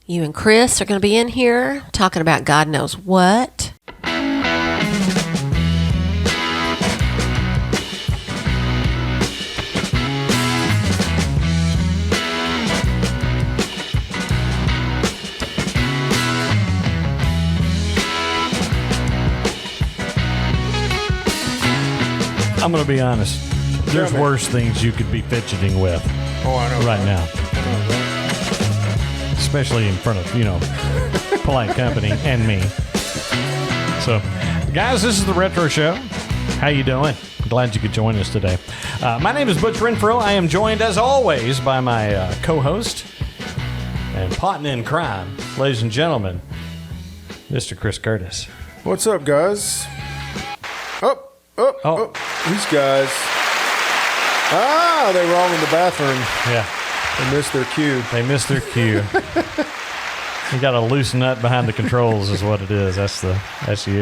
You and Chris are going to be in here talking about God knows what. I'm going to be honest. There's worse things you could be fidgeting with right now. Especially in front of, polite company and me. So, guys, this is the Retro Show. How you doing? Glad you could join us today. My name is Butch Renfro. I am joined, as always, by my co-host and partner in crime, ladies and gentlemen, Mr. Chris Curtis. What's up, guys? These guys. They were all in the bathroom. Yeah. They missed their cue. You got to loosen up behind the controls, is what it is. That's the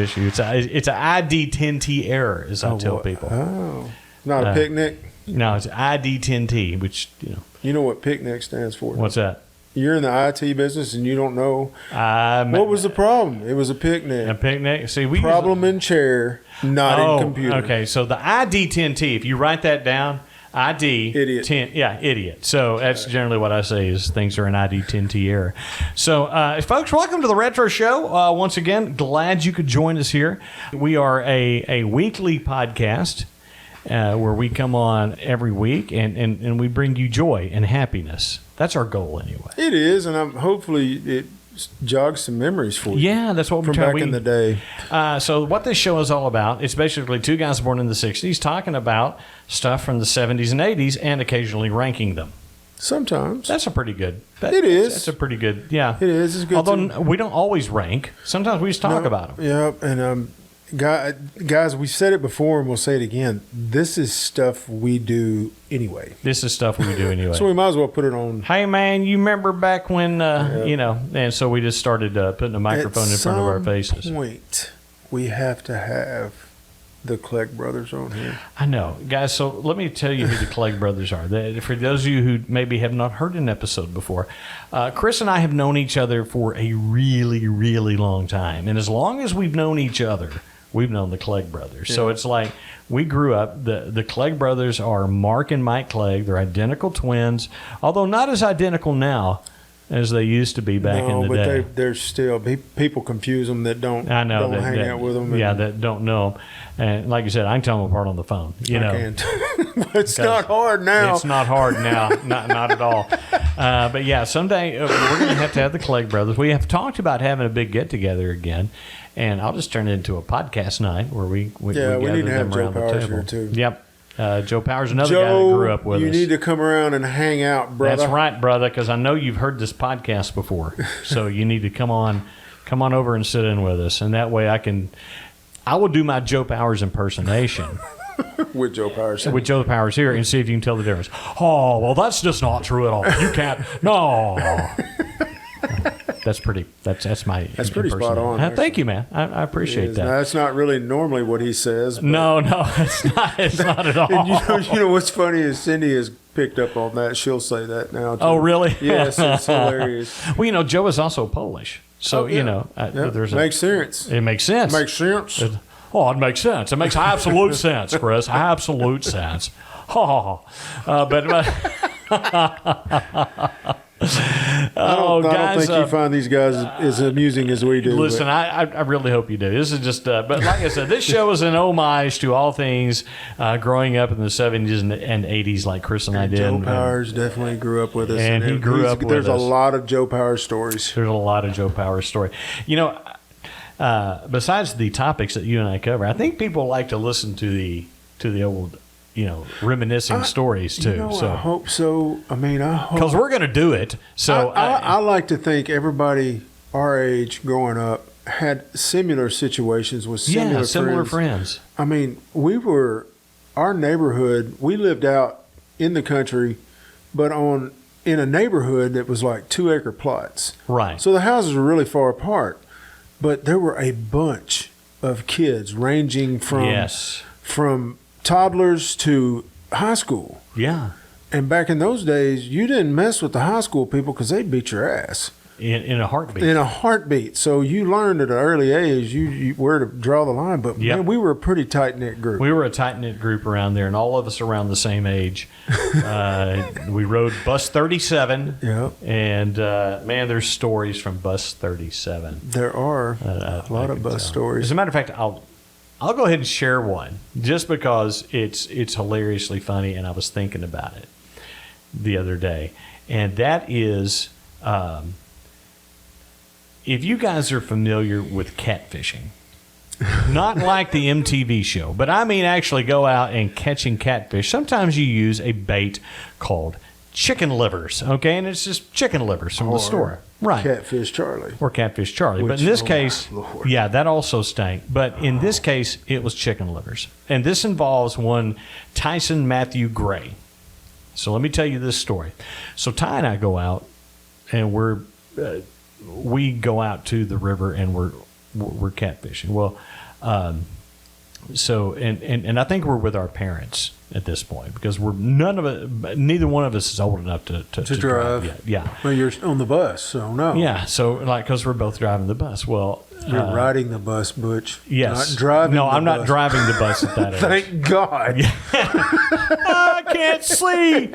issue. It's an ID10T error, as I tell people. Oh, not a picnic. No, it's ID10T, which You know what picnic stands for? What's that? You're in the IT business and you don't know. What was the problem? It was a picnic. A picnic. See, problem in chair, not in computer. Okay, so the ID10T. If you write that down. Idiot. Idiot. So that's generally what I say is things are an ID10T error. So, folks, welcome to the Retro Show. Once again, glad you could join us here. We are a weekly podcast where we come on every week and we bring you joy and happiness. That's our goal anyway. It is, and hopefully it jogs some memories for you. Yeah, that's what we're from back in the day. So what this show is all about, it's basically two guys born in the 60s talking about stuff from the 70s and 80s and occasionally ranking them. Sometimes. That's a pretty good. It is. That's a pretty good, yeah. It is. It's good. Although we don't always rank. Sometimes we just talk about them. Yeah, and guys, we've said it before and we'll say it again. This is stuff we do anyway. This is stuff we do anyway. So we might as well put it on. Hey, man, you remember back when, and so we just started putting a microphone in front of our faces. At some point, we have to have the Clegg brothers on here. I know. Guys, so let me tell you who the Clegg brothers are. For those of you who maybe have not heard an episode before, Chris and I have known each other for a really, really long time. And as long as we've known each other, we've known the Clegg brothers. Yeah. So it's like we grew up. The Clegg brothers are Mark and Mike Clegg. They're identical twins, although not as identical now as they used to be back in the day. But they're still, people confuse them that don't hang out with them. That don't know them. And like you said, I can tell them apart on the phone. I can't. It's not hard now. It's not hard now. not at all. But yeah, someday we're going to have the Clegg brothers. We have talked about having a big get-together again. And I'll just turn it into a podcast night where we need to have them Joe around Powers the table. here too. Yep. Joe Powers, another guy that grew up with us. You need to come around and hang out, brother. That's right, brother, because I know you've heard this podcast before. So you need to come on over and sit in with us. And that way I will do my Joe Powers impersonation. With Joe Powers. With Joe Powers here and see if you can tell the difference. Oh, well, that's just not true at all. You can't. No. That's pretty spot on. Thank you, man. I appreciate that. Now, that's not really normally what he says. No, it's not. It's not at all. And you know what's funny is Cindy has picked up on that. She'll say that now too. Oh, really? Yes, it's hilarious. Well, Joe is also Polish, so there's makes sense. It makes sense. Makes sense. It makes sense. It makes absolute sense, Chris. Absolute sense. I don't think you find these guys as amusing as we do. Listen, I really hope you do. This is just, but like I said, this show is an homage to all things growing up in the 70s and 80s like Chris and I did. Joe Powers definitely grew up with us. And he grew up with us. There's a lot of Joe Powers stories. There's a lot of Joe Powers stories. Besides the topics that you and I cover, I think people like to listen to the old reminiscing stories too. I hope so. I hope, because we're going to do it. So I like to think everybody our age growing up had similar situations with similar friends. Our neighborhood. We lived out in the country, but in a neighborhood that was like 2-acre plots. Right. So the houses were really far apart, but there were a bunch of kids ranging from toddlers to high school. Yeah. And back in those days, you didn't mess with the high school people because they'd beat your ass. in a heartbeat. In a heartbeat. So you learned at an early age you where to draw the line. But man, we were a pretty tight-knit group. We were a tight-knit group around there, and all of us around the same age. We rode Bus 37. Yep. And, man, there's stories from Bus 37. There are a lot of bus stories. As a matter of fact, I'll go ahead and share one just because it's hilariously funny, and I was thinking about it the other day. And that is, if you guys are familiar with catfishing, not like the MTV show, but I mean actually go out and catching catfish, sometimes you use a bait called chicken livers, okay? And it's just chicken livers from the store. Right. Catfish Charlie. Or Catfish Charlie. But in this case, yeah, that also stank. But in this case, it was chicken livers. And this involves one Tyson Matthew Gray. So let me tell you this story. So Ty and I go out, and we go out to the river, and we're catfishing. Well, so and I think we're with our parents at this point because neither one of us is old enough to drive yet. Yeah. Well, you're on the bus, so no. Yeah. So because we're both driving the bus. Well, you're riding the bus, Butch. Yes. Not driving. No, the I'm bus. not driving the bus at that age. Thank God. Yeah. I can't see.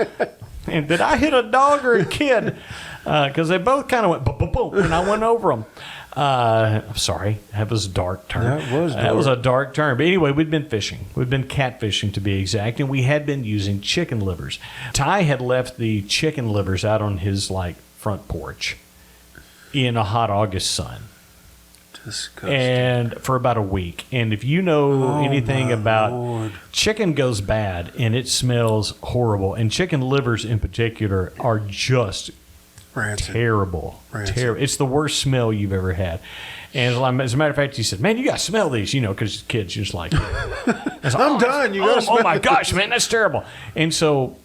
And did I hit a dog or a kid? Because they both kind of went boom, boom, boom, and I went over them. I'm sorry. That was a dark turn. That was a dark turn. But anyway, we'd been fishing. We'd been catfishing, to be exact, and we had been using chicken livers. Ty had left the chicken livers out on his front porch in a hot August sun. Disgusting. And for about a week. And if you know anything about chicken goes bad and it smells horrible, and chicken livers in particular are just rancid. Terrible. It's the worst smell you've ever had. And as a matter of fact, he said, "Man, you got to smell these," because kids just like, I'm done. You got to smell. Oh my gosh, man, that's terrible. And so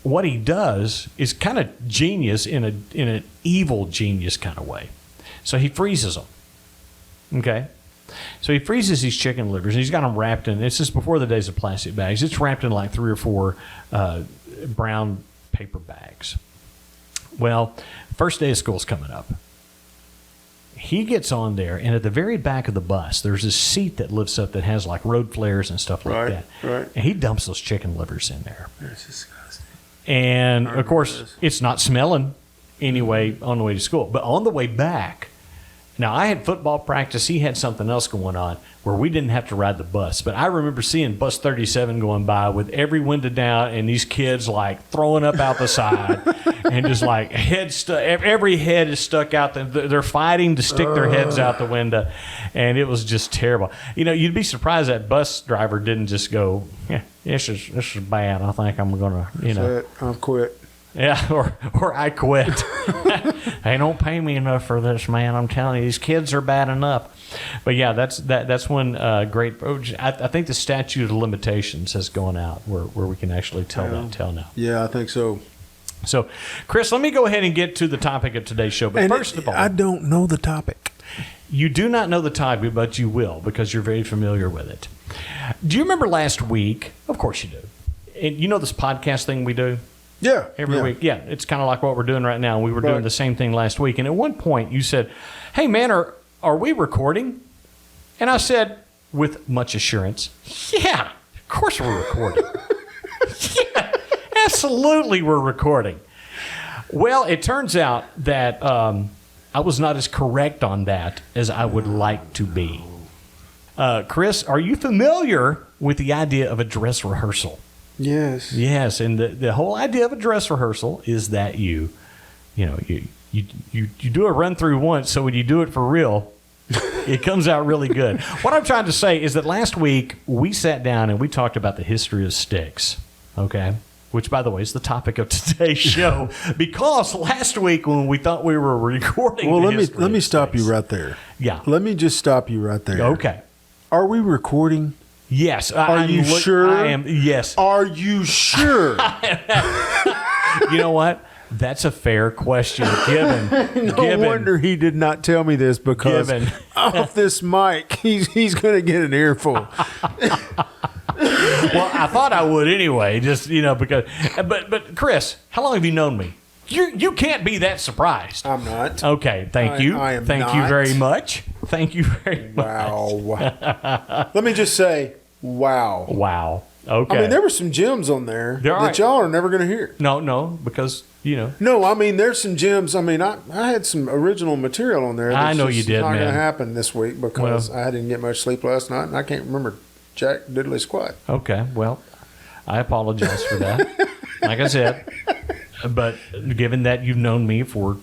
what he does is kind of genius in an evil genius kind of way. So he freezes them. Okay. So he freezes these chicken livers, and he's got them wrapped in, this is before the days of plastic bags. It's wrapped in like 3 or 4 brown paper bags. Well, first day of school's coming up. He gets on there, and at the very back of the bus, there's this seat that lifts up that has like road flares and stuff like that. Right. And he dumps those chicken livers in there. That's disgusting. And, of course, it's not smelling anyway on the way to school. But on the way back, now, I had football practice. He had something else going on where we didn't have to ride the bus. But I remember seeing Bus 37 going by with every window down and these kids, throwing up out the side and just, every head is stuck out. They're fighting to stick their heads out the window. And it was just terrible. You'd be surprised that bus driver didn't just go, yeah, this is bad. I think I'm going to, I'll quit. Yeah, or I quit. They don't pay me enough for this, man. I'm telling you, these kids are bad enough. But yeah, that's when great. I think the statute of limitations has gone out where we can actually tell now. Yeah, I think so. So, Chris, let me go ahead and get to the topic of today's show. But first of all, I don't know the topic. You do not know the topic, but you will because you're very familiar with it. Do you remember last week? Of course you do. And you know this podcast thing we do? Yeah. Every week. Yeah, it's kind of like what we're doing right now. We were doing the same thing last week. And at one point you said, "Hey, man, are we recording?" And I said, with much assurance, "Yeah, of course we're recording." Yeah, absolutely we're recording. Well, it turns out that I was not as correct on that as I would like to be. Chris, are you familiar with the idea of a dress rehearsal? Yes. Yes, and the whole idea of a dress rehearsal is that you do a run through once, so when you do it for real, it comes out really good. What I'm trying to say is that last week we sat down and we talked about the history of Styx, okay? Which, by the way, is the topic of today's show. Because last week when we thought we were recording, let me stop you right there. Yeah. Let me just stop you right there. Okay. Are we recording? Yes. Are you sure? I am. Yes. Are you sure? You know what? That's a fair question. No wonder he did not tell me this because off this mic, he's going to get an earful. Well, I thought I would anyway, just because. But Chris, how long have you known me? You can't be that surprised. I'm not. Okay, thank you. I am Thank you not. very much. Thank you very much. Wow. Let me just say, wow. Wow. Okay. I mean, there were some gems on there There are. that y'all are never going to hear. No, because, No, I mean, there's some gems. I mean, I had some original material on there. I know just you did, not going man. to happen this week because I didn't get much sleep last night, and I can't remember Jack Diddley squat. Okay, well, I apologize for that. Like I said, but given that you've known me for,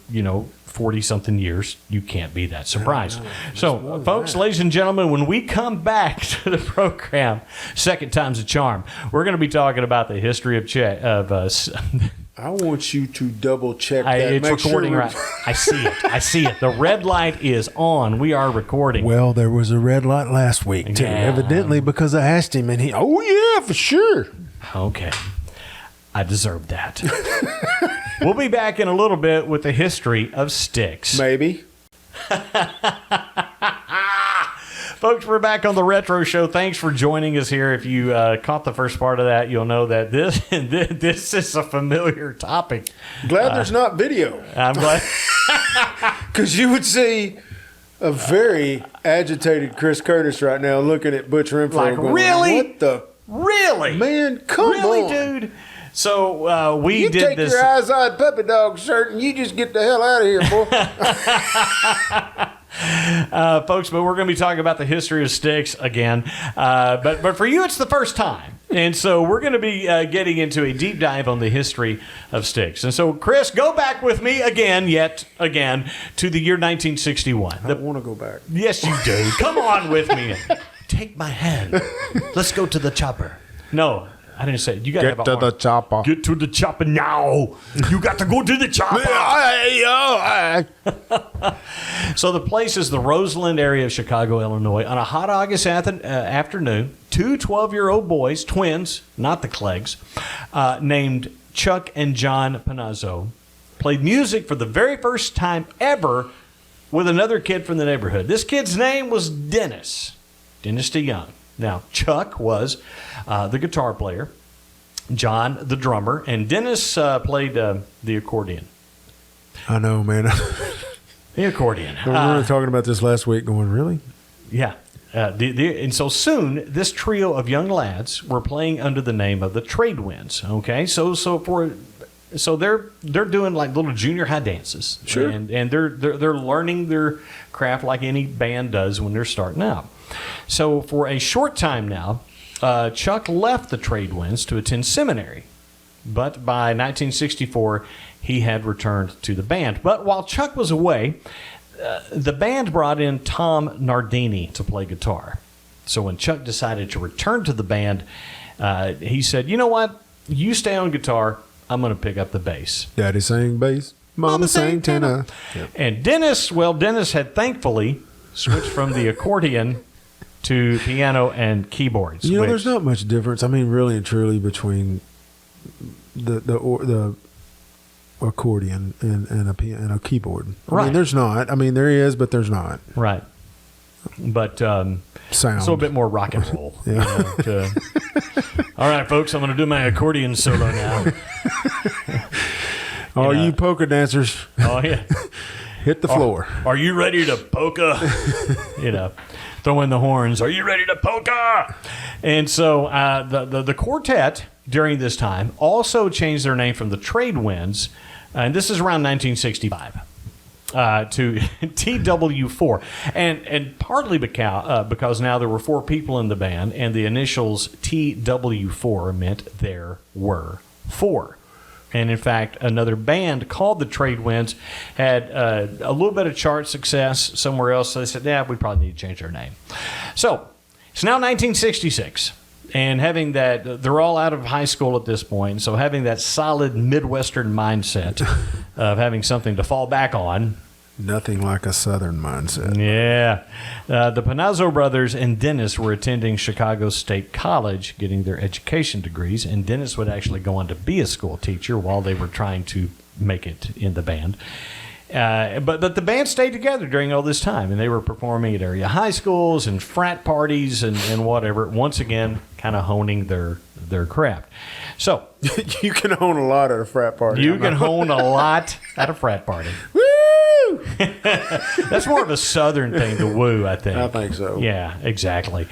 40-something years, you can't be that surprised. So, folks, ladies and gentlemen, when we come back to the program, Second Time's a Charm, we're going to be talking about the history of I want you to double check that. it's Make recording sure right. I see it. The red light is on. We are recording. Well, there was a red light last week, too, evidently, because I asked him, and yeah, for sure. Okay. I deserve that. We'll be back in a little bit with the history of Styx. Maybe. Folks, we're back on the Retro Show. Thanks for joining us here. If you caught the first part of that, you'll know that this is a familiar topic. Glad there's not video. I'm glad. Because you would see a very agitated Chris Curtis right now looking at Butch Renfro going, really? What the? Really? Man, come really, on. dude? So we You did take this. your eyes-eyed puppy dog shirt and you just get the hell out of here, boy. Folks, but we're going to be talking about the history of Styx again. But for you, it's the first time. And so we're going to be getting into a deep dive on the history of Styx. And so, Chris, go back with me yet again, to the year 1961. I don't want to go back. Yes, you do. Come on with me. Take my hand. Let's go to the chopper. No, I didn't say it. You got to have Get a to the horn. chopper. Get to the chopper now. You got to go to the chopper. So the place is the Roseland area of Chicago, Illinois. On a hot August afternoon, two 12-year-old boys, twins, not the Cleggs, named Chuck and John Panazzo, played music for the very first time ever with another kid from the neighborhood. This kid's name was Dennis DeYoung. Now, Chuck was the guitar player, John the drummer, and Dennis played the accordion. I know, man. The accordion. We were talking about this last week going, really? Yeah. And so soon, this trio of young lads were playing under the name of the Trade Winds. Okay, so they're doing like little junior high dances. Sure. And they're learning their craft like any band does when they're starting out. So for a short time now, Chuck left the Trade Winds to attend seminary. But by 1964, he had returned to the band. But while Chuck was away, the band brought in Tom Nardini to play guitar. So when Chuck decided to return to the band, he said, you know what? You stay on guitar. I'm going to pick up the bass. Daddy sang bass. Mama sang tenor. Yep. And Dennis had thankfully switched from the accordion to piano and keyboards. You know, there's not much difference. I mean, really and truly, between the accordion and a keyboard. Right. I mean, there's not. I mean, there is, but there's not. Right. But Sound. it's a little bit more rock and roll. Yeah. All right, folks, I'm going to do my accordion solo now. All you polka dancers, Oh, yeah. hit the floor. Are you ready to polka? Throw in the horns. Are you ready to polka? And so the quartet during this time also changed their name from the Trade Winds, and this is around 1965, to TW4. And partly because now there were four people in the band, and the initials TW4 meant there were four. And in fact, another band called the Trade Winds had a little bit of chart success somewhere else. So they said, we probably need to change our name. So it's now 1966. And having that, they're all out of high school at this point. So having that solid Midwestern mindset of having something to fall back on. Nothing like a Southern mindset. Yeah. The Panazzo brothers and Dennis were attending Chicago State College, getting their education degrees, and Dennis would actually go on to be a school teacher while they were trying to make it in the band. But the band stayed together during all this time, and they were performing at area high schools and frat parties and whatever. Once again, kind kind of honing their craft. So You can own a lot at a frat party. you can hone a lot at a frat party. Woo! That's more of a Southern thing to woo, I think. I think so. Yeah, exactly.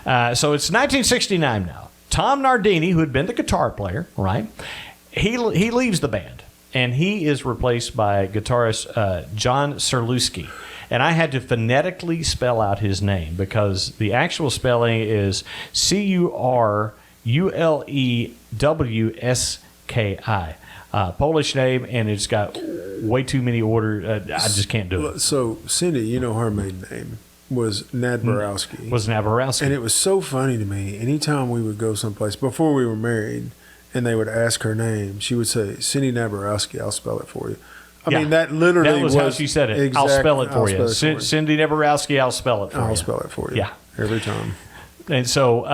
So it's 1969 now. Tom Nardini, who had been the guitar player, right? He leaves the band, and he is replaced by guitarist John Serlewski. And I had to phonetically spell out his name because the actual spelling is Curlewski. Polish name, and it's got way too many orders. I just can't do it. So, Cindy, you know her maiden name was Nadborowski. Was Navarowski. And it was so funny to me. Anytime we would go someplace, before we were married, and they would ask her name, she would say, Cindy Naborowski, I'll spell it for you. I mean, that literally was how she said it. I'll spell it for you. Cindy Naborowski, I'll spell it for you. I'll spell it for you. Yeah. Every time. And so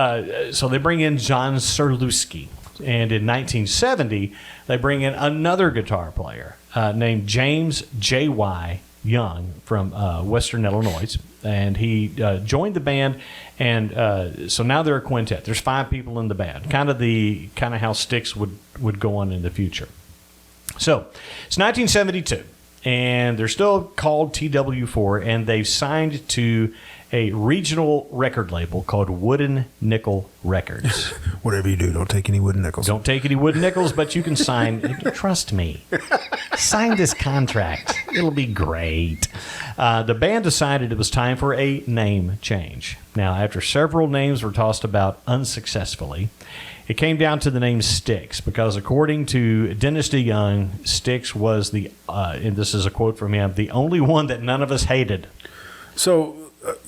they bring in John Serlewski. And in 1970, they bring in another guitar player named James J.Y. Young from Western Illinois. And he joined the band, and so now they're a quintet. There's 5 people in the band, kind of how Styx would go on in the future. So it's 1972, and they're still called TW4, and they've signed to a regional record label called Wooden Nickel Records. Whatever you do, don't take any wooden nickels. Don't take any wooden nickels, but you can sign. Trust me. Sign this contract. It'll be great. The band decided it was time for a name change. Now, after several names were tossed about unsuccessfully, it came down to the name Styx because, according to Dennis DeYoung, Styx was and this is a quote from him, the only one that none of us hated. So,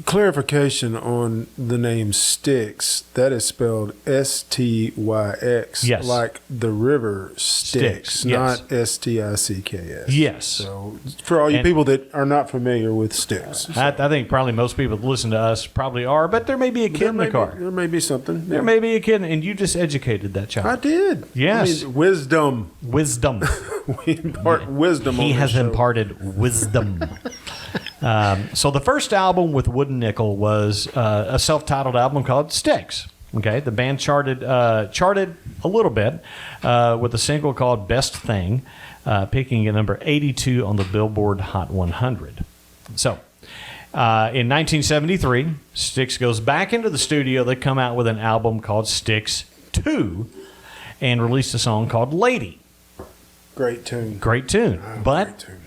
clarification on the name Styx. That is spelled S-T-Y-X. Yes. Like the river Styx, yes. not S-T-I-C-K-S. Yes. So, for all you people that are not familiar with Styx. I think probably most people that listen to us probably are, but there may be a kid in the car. There may be something. There may be a kid, and you just educated that child. I did. Yes. I mean, wisdom. Wisdom. We impart wisdom on He this has show. imparted wisdom. So the first album with Wooden Nickel was a self-titled album called Styx. Okay, the band charted a little bit with a single called "Best Thing," peaking at number 82 on the Billboard Hot 100. So, in 1973, Styx goes back into the studio. They come out with an album called Styx 2 and released a song called "Lady." Great tune. Great tune, but Great tune.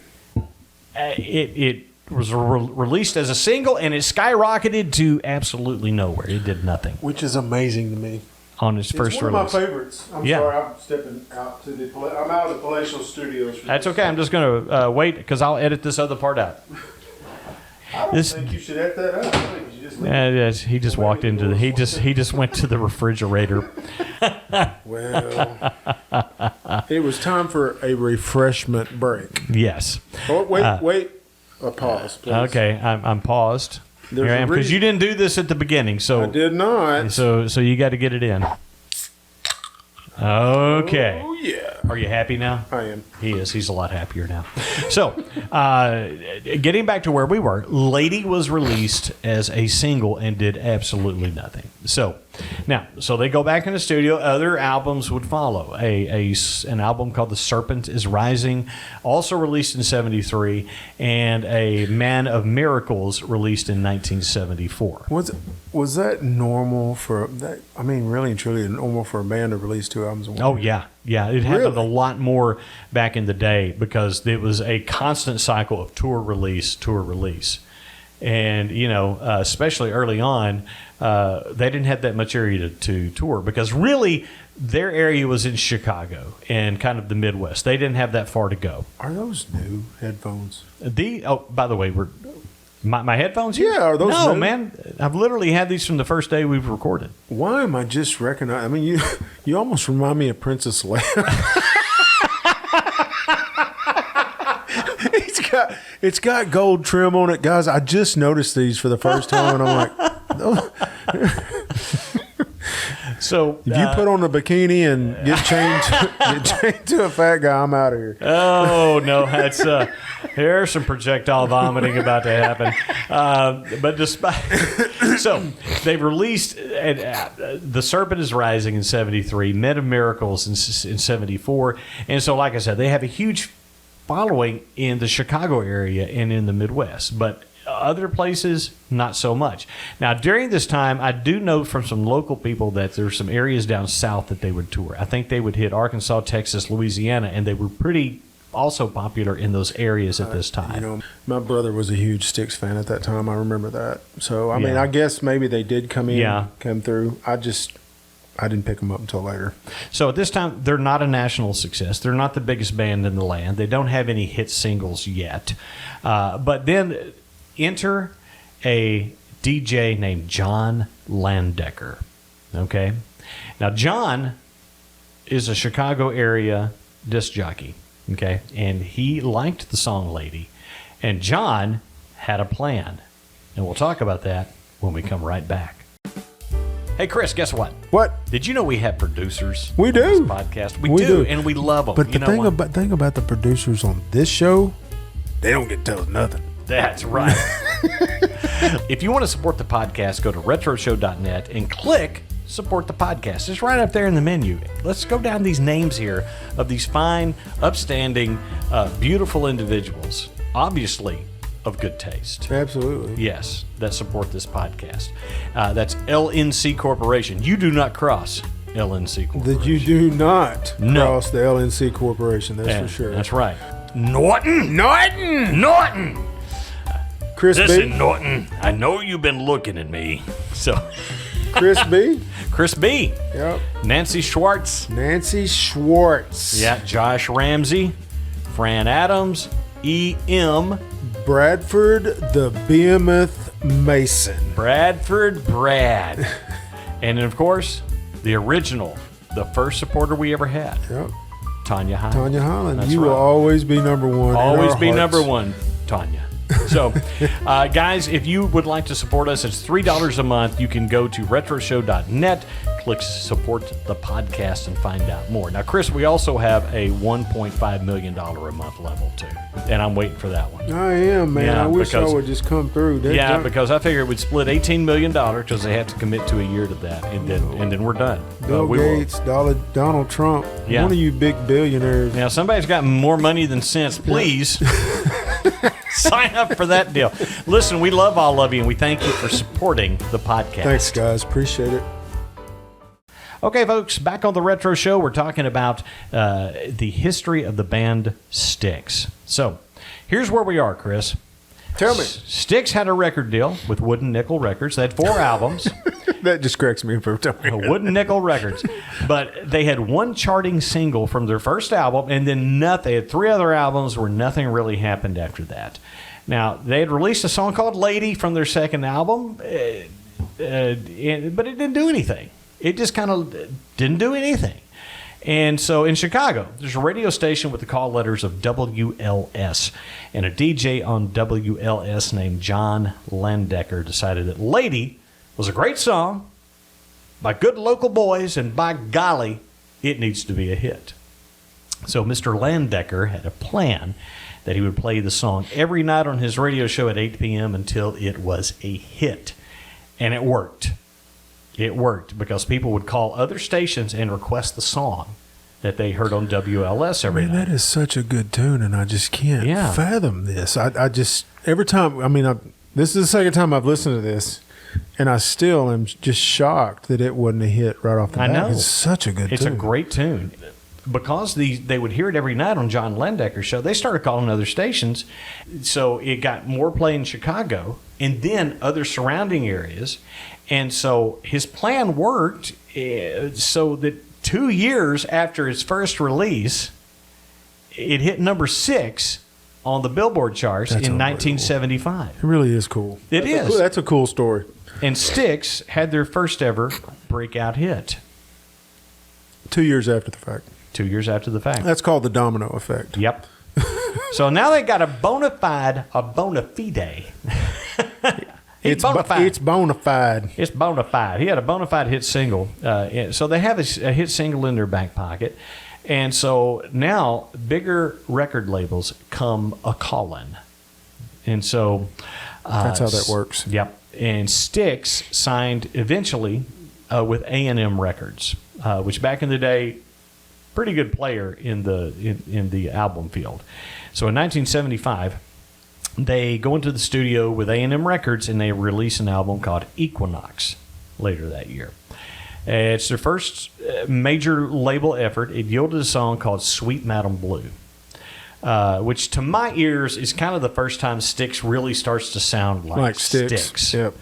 it was released as a single, and it skyrocketed to absolutely nowhere. It did nothing Which is amazing to me. on its first It's one release. of my favorites. I'm Yeah. sorry, I'm stepping out to I'm out of the Palatial Studios. For That's this. okay. I'm just going to wait because I'll edit this other part out. I don't think you should edit that out. I think you just leave it. Yes, he just walked into the. He just went to the refrigerator. Well, it was time for a refreshment break. Yes. Oh, wait. A pause, please. Okay, I'm paused. There's Here I a am because reason- you didn't do this at the beginning, so I did not. so you got to get it in. Okay. Oh, yeah. Are you happy now? I am. He is. He's a lot happier now. So, getting back to where we were, Lady was released as a single and did absolutely nothing. So they go back in the studio. Other albums would follow. An album called The Serpent is Rising, also released in 73, and a Man of Miracles released in 1974. Was that normal for that? I mean, really and truly normal for a band to release 2 albums in one Oh, year? yeah. It happened Really? a lot more back in the day because it was a constant cycle of tour release. And, especially early on, they didn't have that much area to tour because really their area was in Chicago and kind of the Midwest. They didn't have that far to go. Are those new headphones? By the way, my headphones here? Yeah, are those No, new? man. I've literally had these from the first day we've recorded. Why am I just recognizing? I mean, you almost remind me of Princess Leia. It's got gold trim on it, guys. I just noticed these for the first time, and I'm like, oh. So if you put on a bikini and get chained to a fat guy, I'm out of here. Oh no, that's there's some projectile vomiting about to happen. But despite so they've released The Serpent is Rising in '73, Men of Miracles in '74, and so like I said, they have a huge following in the Chicago area and in the Midwest, but other places, not so much. Now, during this time, I do know from some local people that there's some areas down south that they would tour. I think they would hit Arkansas, Texas, Louisiana, and they were pretty also popular in those areas at this time. You know, my brother was a huge Styx fan at that time. I remember that. So, I mean, Yeah. I guess maybe they did come Yeah. through. I didn't pick them up until later. So at this time, they're not a national success. They're not the biggest band in the land. They don't have any hit singles yet. But then enter a DJ named John Landecker. Okay? Now, John is a Chicago area disc jockey. Okay? And he liked the song Lady. And John had a plan. And we'll talk about that when we come right back. Hey, Chris, guess what? What? Did you know we have producers? We on do. this podcast. We do, and we love them. But the thing about the producers on this show, they don't get to tell us nothing. That's right. If you want to support the podcast, go to retroshow.net and click support the podcast. It's right up there in the menu. Let's go down these names here of these fine, upstanding, beautiful individuals, obviously of good taste. Absolutely. Yes, that support this podcast. That's LNC Corporation. You do not cross LNC Corporation. That you do not No. cross the LNC Corporation, that's for sure. That's right. Norton! Chris Listen, B. Norton, I know you've been looking at me. So, Chris B. Chris B. Yep. Nancy Schwartz. Nancy Schwartz. Yeah, Josh Ramsey. Fran Adams. E.M. Bradford the Behemoth Mason. Bradford Brad. And then, of course, the original, the first supporter we ever had, Yep. Tanya Hyde. Tanya Holland. That's You will right. always be number one. in Always our be hearts. number one, Tanya. So, guys, if you would like to support us, it's $3 a month. You can go to retroshow.net, click support the podcast, and find out more. Now, Chris, we also have a $1.5 million a month level, too. And I'm waiting for that one. I am, man. Yeah, I wish I because- would just come through. Because I figured we'd split $18 million because they have to commit to a year to that, and then we're done. Bill We will- Gates, Donald Trump, Yeah. one of you big billionaires. Now, somebody's got more money than sense. Please sign up for that deal. Listen, we love all of you, and we thank you for supporting the podcast. Thanks, guys. Appreciate it. Okay, folks, back on the Retro Show, we're talking about the history of the band Styx. So, here's where we are, Chris. Tell me. Styx had a record deal with Wooden Nickel Records. They had 4 albums. That just cracks me up every time. Wooden Nickel Records. But they had one charting single from their first album, and then nothing. They had 3 other albums where nothing really happened after that. Now, they had released a song called Lady from their second album, but it didn't do anything. It just kind of didn't do anything. And so in Chicago, there's a radio station with the call letters of WLS, and a DJ on WLS named John Landecker decided that Lady was a great song by good local boys, and by golly, it needs to be a hit. So Mr. Landecker had a plan that he would play the song every night on his radio show at 8 p.m. until it was a hit. And it worked. It worked because people would call other stations and request the song that they heard on WLS every Man, night. that is such a good tune, and I just can't Yeah. fathom this. I just, every time, this is the second time I've listened to this, and I still am just shocked that it wasn't a hit right off the I bat. know. It's such a good It's tune. a great tune. Because they would hear it every night on John Landecker's show, they started calling other stations. So it got more play in Chicago and then other surrounding areas. And so his plan worked so that 2 years after its first release, it hit number 6 on the Billboard charts That's in unbelievable. 1975. It really is cool. It is. That's a cool story. And Styx had their first ever breakout hit 2 years after the fact. 2 years after the fact. That's called the domino effect. Yep. So now they got a bona fide. He's bona fide. It's bona fide. It's bona fide. He had a bona fide hit single. So they have a hit single in their back pocket. And so now bigger record labels come a-calling. And so... That's how that works. Yep. And Styx signed eventually with A&M Records, which back in the day, pretty good player in the album field. So in 1975, they go into the studio with A&M Records and they release an album called Equinox later that year. It's their first major label effort. It yielded a song called Sweet Madam Blue, which to my ears is kind of the first time Styx really starts to sound like Styx. Yep.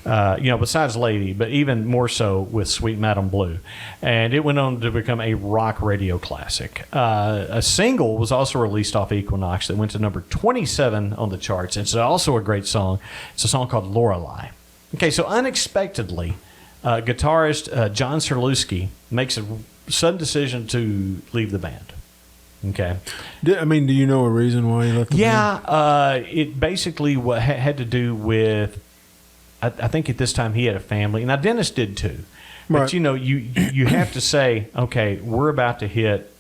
Besides Lady, but even more so with Sweet Madam Blue. And it went on to become a rock radio classic. A single was also released off Equinox that went to number 27 on the charts. It's also a great song. It's a song called Lorelei. Okay, so unexpectedly, guitarist John Serlewski makes a sudden decision to leave the band. Okay. Do you know a reason why he left the band? It basically had to do with, I think at this time he had a family. Now, Dennis did too. But, Right. You have to say, okay, we're about to hit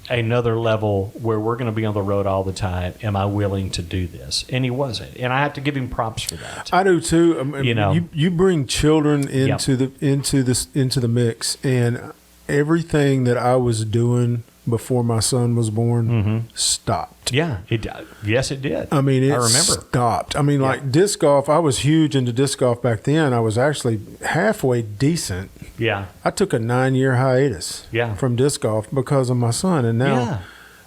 another level where we're going to be on the road all the time. Am I willing to do this? And he wasn't. And I have to give him props for that. I do too. You bring children into the mix, and everything that I was doing before my son was born stopped. Yeah, yes, it did. I remember. Stopped. Like disc golf, I was huge into disc golf back then. I was actually halfway decent. Yeah. I took a 9-year hiatus from disc golf because of my son, and now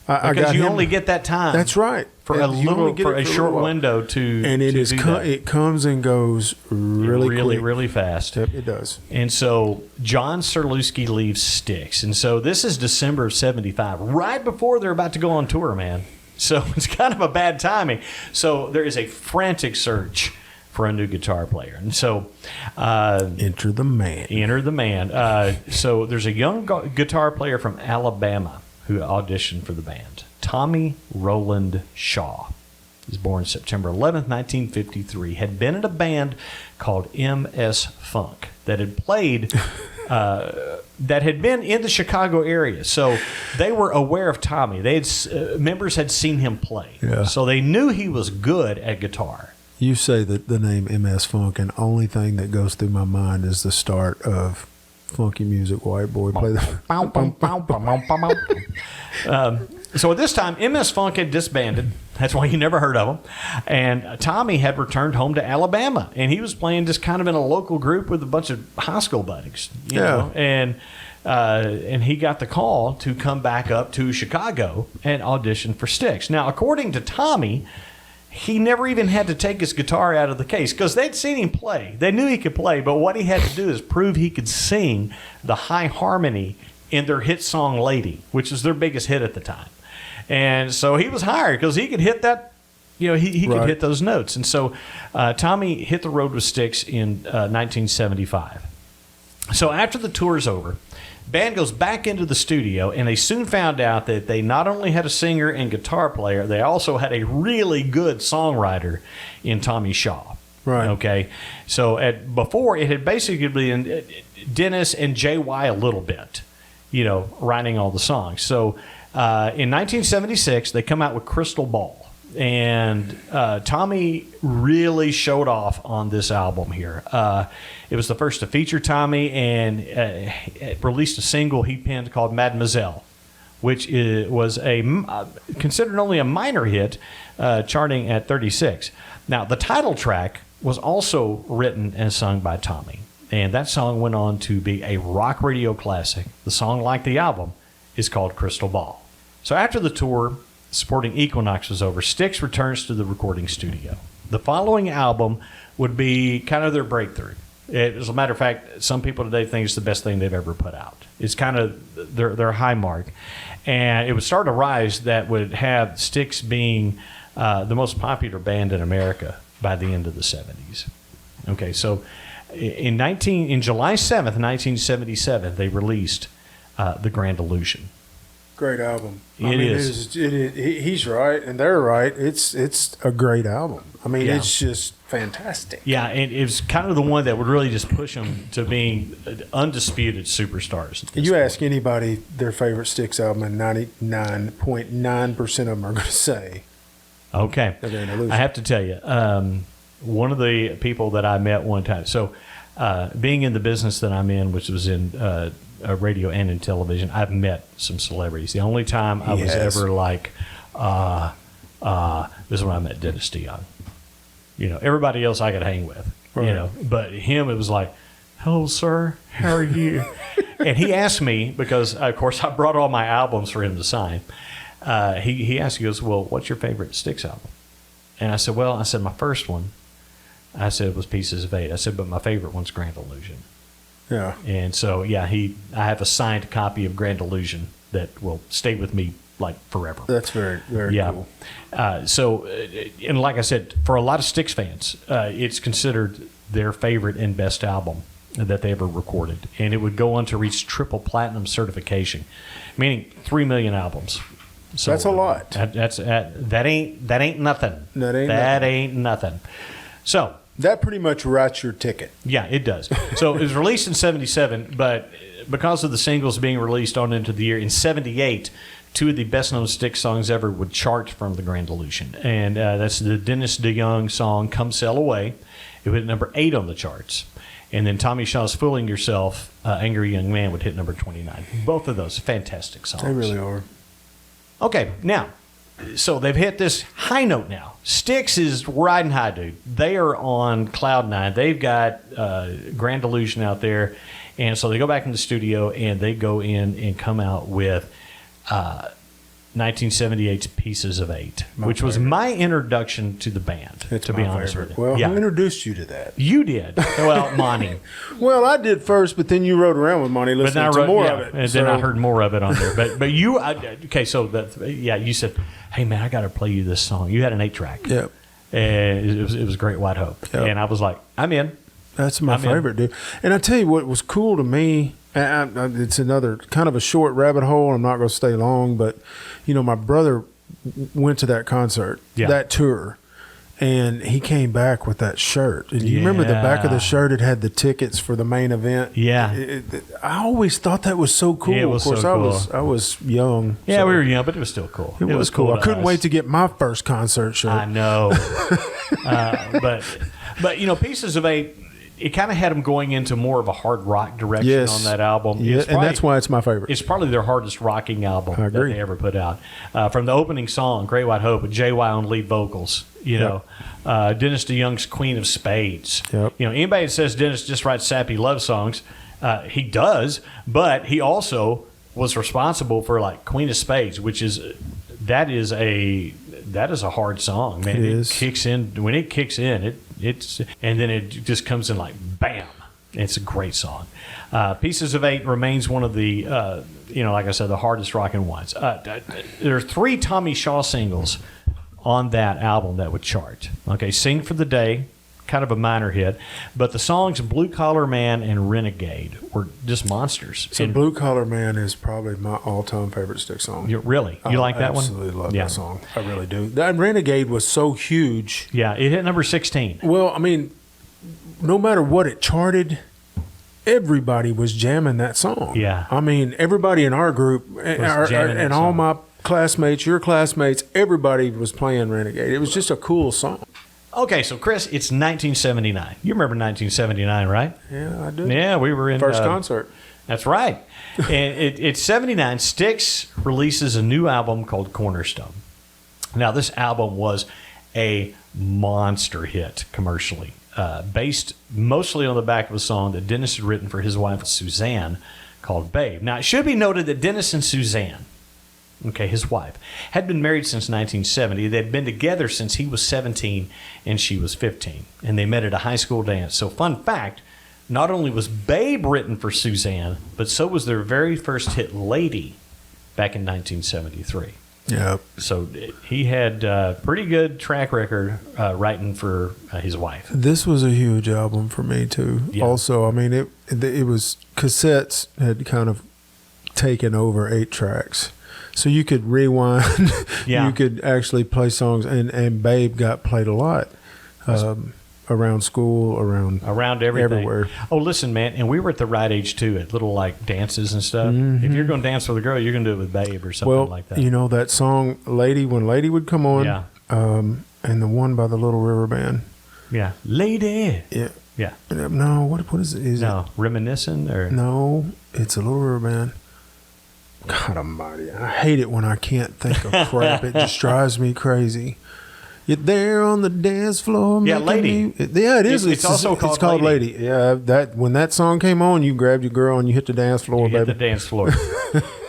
I because got you him. only get that time. That's right. For a short window to and it to is do that. it comes and goes really quick. Really fast. Yep, it does. And so John Serlewski leaves Styx, and so this is December of '75, right before they're about to go on tour, man. So it's kind of a bad timing. So there is a frantic search for a new guitar player, and so enter the man. So there's a young guitar player from Alabama who auditioned for the band. Tommy Roland Shaw. He was born September 11th, 1953. Had been in a band called MS Funk that had played, that had been in the Chicago area. So they were aware of Tommy. Members had seen him play. Yeah. So they knew he was good at guitar. You say the name MS Funk, and only thing that goes through my mind is the start of Funky Music, White Boy. Play the. So at this time, MS Funk had disbanded. That's why you never heard of him. And Tommy had returned home to Alabama, and he was playing just kind of in a local group with a bunch of high school buddies. You know? And he got the call to come back up to Chicago and audition for Styx. Now, according to Tommy, he never even had to take his guitar out of the case because they'd seen him play. They knew he could play, but what he had to do is prove he could sing the high harmony in their hit song Lady, which was their biggest hit at the time. And so he was hired because he could hit that, he could hit those notes. And so Tommy hit the road with Styx in 1975. So after the tour's over, band goes back into the studio, and they soon found out that they not only had a singer and guitar player, they also had a really good songwriter in Tommy Shaw. Right. Okay. So before, it had basically been Dennis and J.Y. a little bit, writing all the songs. So in 1976, they come out with Crystal Ball. And Tommy really showed off on this album here. It was the first to feature Tommy, and it released a single he penned called Mademoiselle, which was considered only a minor hit, charting at 36. Now, the title track was also written and sung by Tommy, and that song went on to be a rock radio classic. The song, like the album, is called Crystal Ball. So after the tour supporting Equinox was over, Styx returns to the recording studio. The following album would be kind of their breakthrough. As a matter of fact, some people today think it's the best thing they've ever put out. It's kind of their high mark. And it would start a rise that would have Styx being the most popular band in America by the end of the 70s. Okay, so in July 7th, 1977, they released The Grand Illusion. Great album. It is. He's right, and they're right. It's a great album. I mean, it's just fantastic. Yeah, and it was kind of the one that would really just push them to being undisputed superstars. You ask anybody their favorite Styx album, and 99.9% of them are going to say, okay. I have to tell you, one of the people that I met one time, so being in the business that I'm in, which was in radio and in television, I've met some celebrities. The only time I was ever like, this is when I met Dennis DeYoung. You know, everybody else I could hang with, right. You know, but him, it was like, hello, sir, how are you? And he asked me, because, of course, I brought all my albums for him to sign. He asked, he goes, well, what's your favorite Styx album? And I said, my first one, I said, was Pieces of Eight. I said, but my favorite one's Grand Illusion. Yeah. And so, I have a signed copy of Grand Illusion that will stay with me like forever. That's very, very cool. So, and like I said, for a lot of Styx fans, it's considered their favorite and best album that they ever recorded. And it would go on to reach triple platinum certification, meaning 3 million albums. So that's a lot. That ain't nothing. That ain't nothing. So that pretty much writes your ticket. Yeah, it does. So it was released in 1977, but because of the singles being released on into the year, in 1978, 2 of the best-known Styx songs ever would chart from the Grand Illusion. And that's the Dennis DeYoung song, Come Sail Away. It would hit number 8 on the charts. And then Tommy Shaw's Fooling Yourself, Angry Young Man, would hit number 29. Both of those fantastic songs. They really are. Okay, now, so they've hit this high note now. Styx is riding high, dude. They are on cloud 9. They've got Grand Illusion out there. And so they go back in the studio and they go in and come out with 1978's Pieces of Eight, which was my introduction to the band, to be honest with you. Well, who introduced you to that? You did. Well, Monty. Well, I did first, but then you rode around with Monty listening to more of it. And then I heard more of it on there. But you, okay, so you said, hey, man, I got to play you this song. You had an 8-track. Yep. And it was Great White Hope. Yep. And I was like, I'm in. That's my favorite, dude. And I tell you what was cool to me, and it's another kind of a short rabbit hole. I'm not going to stay long, but, my brother went to that concert, that tour, and he came back with that shirt. And you remember the back of the shirt? It had the tickets for the main event. Yeah. I always thought that was so cool. Yeah, it was of course, so cool. I was young. Yeah, so we were young, but it was still cool. It was cool. I couldn't wait to get my first concert shirt. I know. But Pieces of Eight, it kind of had them going into more of a hard rock direction on that album. Yeah, and that's why it's my favorite. It's probably their hardest rocking album that they ever put out. From the opening song, Great White Hope, with J.Y. on lead vocals, Dennis DeYoung's Queen of Spades. Yep. Anybody that says Dennis just writes sappy love songs, he does, but he also was responsible for like Queen of Spades, which is that is a hard song, man. It kicks in. When it kicks in, it's and then it just comes in like bam. It's a great song. Pieces of Eight remains one of the like I said, the hardest rocking ones. There are 3 Tommy Shaw singles on that album that would chart. Okay, Sing for the Day, kind of a minor hit, but the songs Blue Collar Man and Renegade were just monsters. So Blue Collar Man is probably my all-time favorite Styx song. You like that one? I absolutely love that song. I really do. That Renegade was so huge. Yeah, it hit number 16. Well, I mean, no matter what it charted, everybody was jamming that song. Yeah. I mean, everybody in our group and all my classmates, your classmates, everybody was playing Renegade. It was just a cool song. Okay, so Chris, it's 1979. You remember 1979, right? Yeah, I do. Yeah, we were in first concert. That's right. And it's 79. Styx releases a new album called Cornerstone. Now, this album was a monster hit commercially, based mostly on the back of a song that Dennis had written for his wife Suzanne called Babe. Now, it should be noted that Dennis and Suzanne, his wife, had been married since 1970. They'd been together since he was 17 and she was 15. And they met at a high school dance. So, fun fact, not only was Babe written for Suzanne, but so was their very first hit, Lady, back in 1973. Yeah. So he had a pretty good track record writing for his wife. This was a huge album for me, too. Yeah. Also, I mean, it was cassettes had kind of taken over 8 tracks. So you could rewind. Yeah. You could actually play songs, and Babe got played a lot around school, around everything, everywhere. Oh, listen, man, and we were at the right age too, at little like dances and stuff. If you're going to dance with a girl, you're going to do it with Babe or something like that. You know that song "Lady" when Lady would come on, Yeah. And the one by the Little River Band. Yeah, Lady. Yeah. Yeah. No, what is it? Reminiscent or No, it's a Little River Band. God Almighty, I hate it when I can't think of crap. It just drives me crazy. You're there on the dance floor. Yeah, Lady. It is. It's also called Lady. Yeah, when that song came on, you grabbed your girl and you hit the dance floor, you hit baby. the dance floor.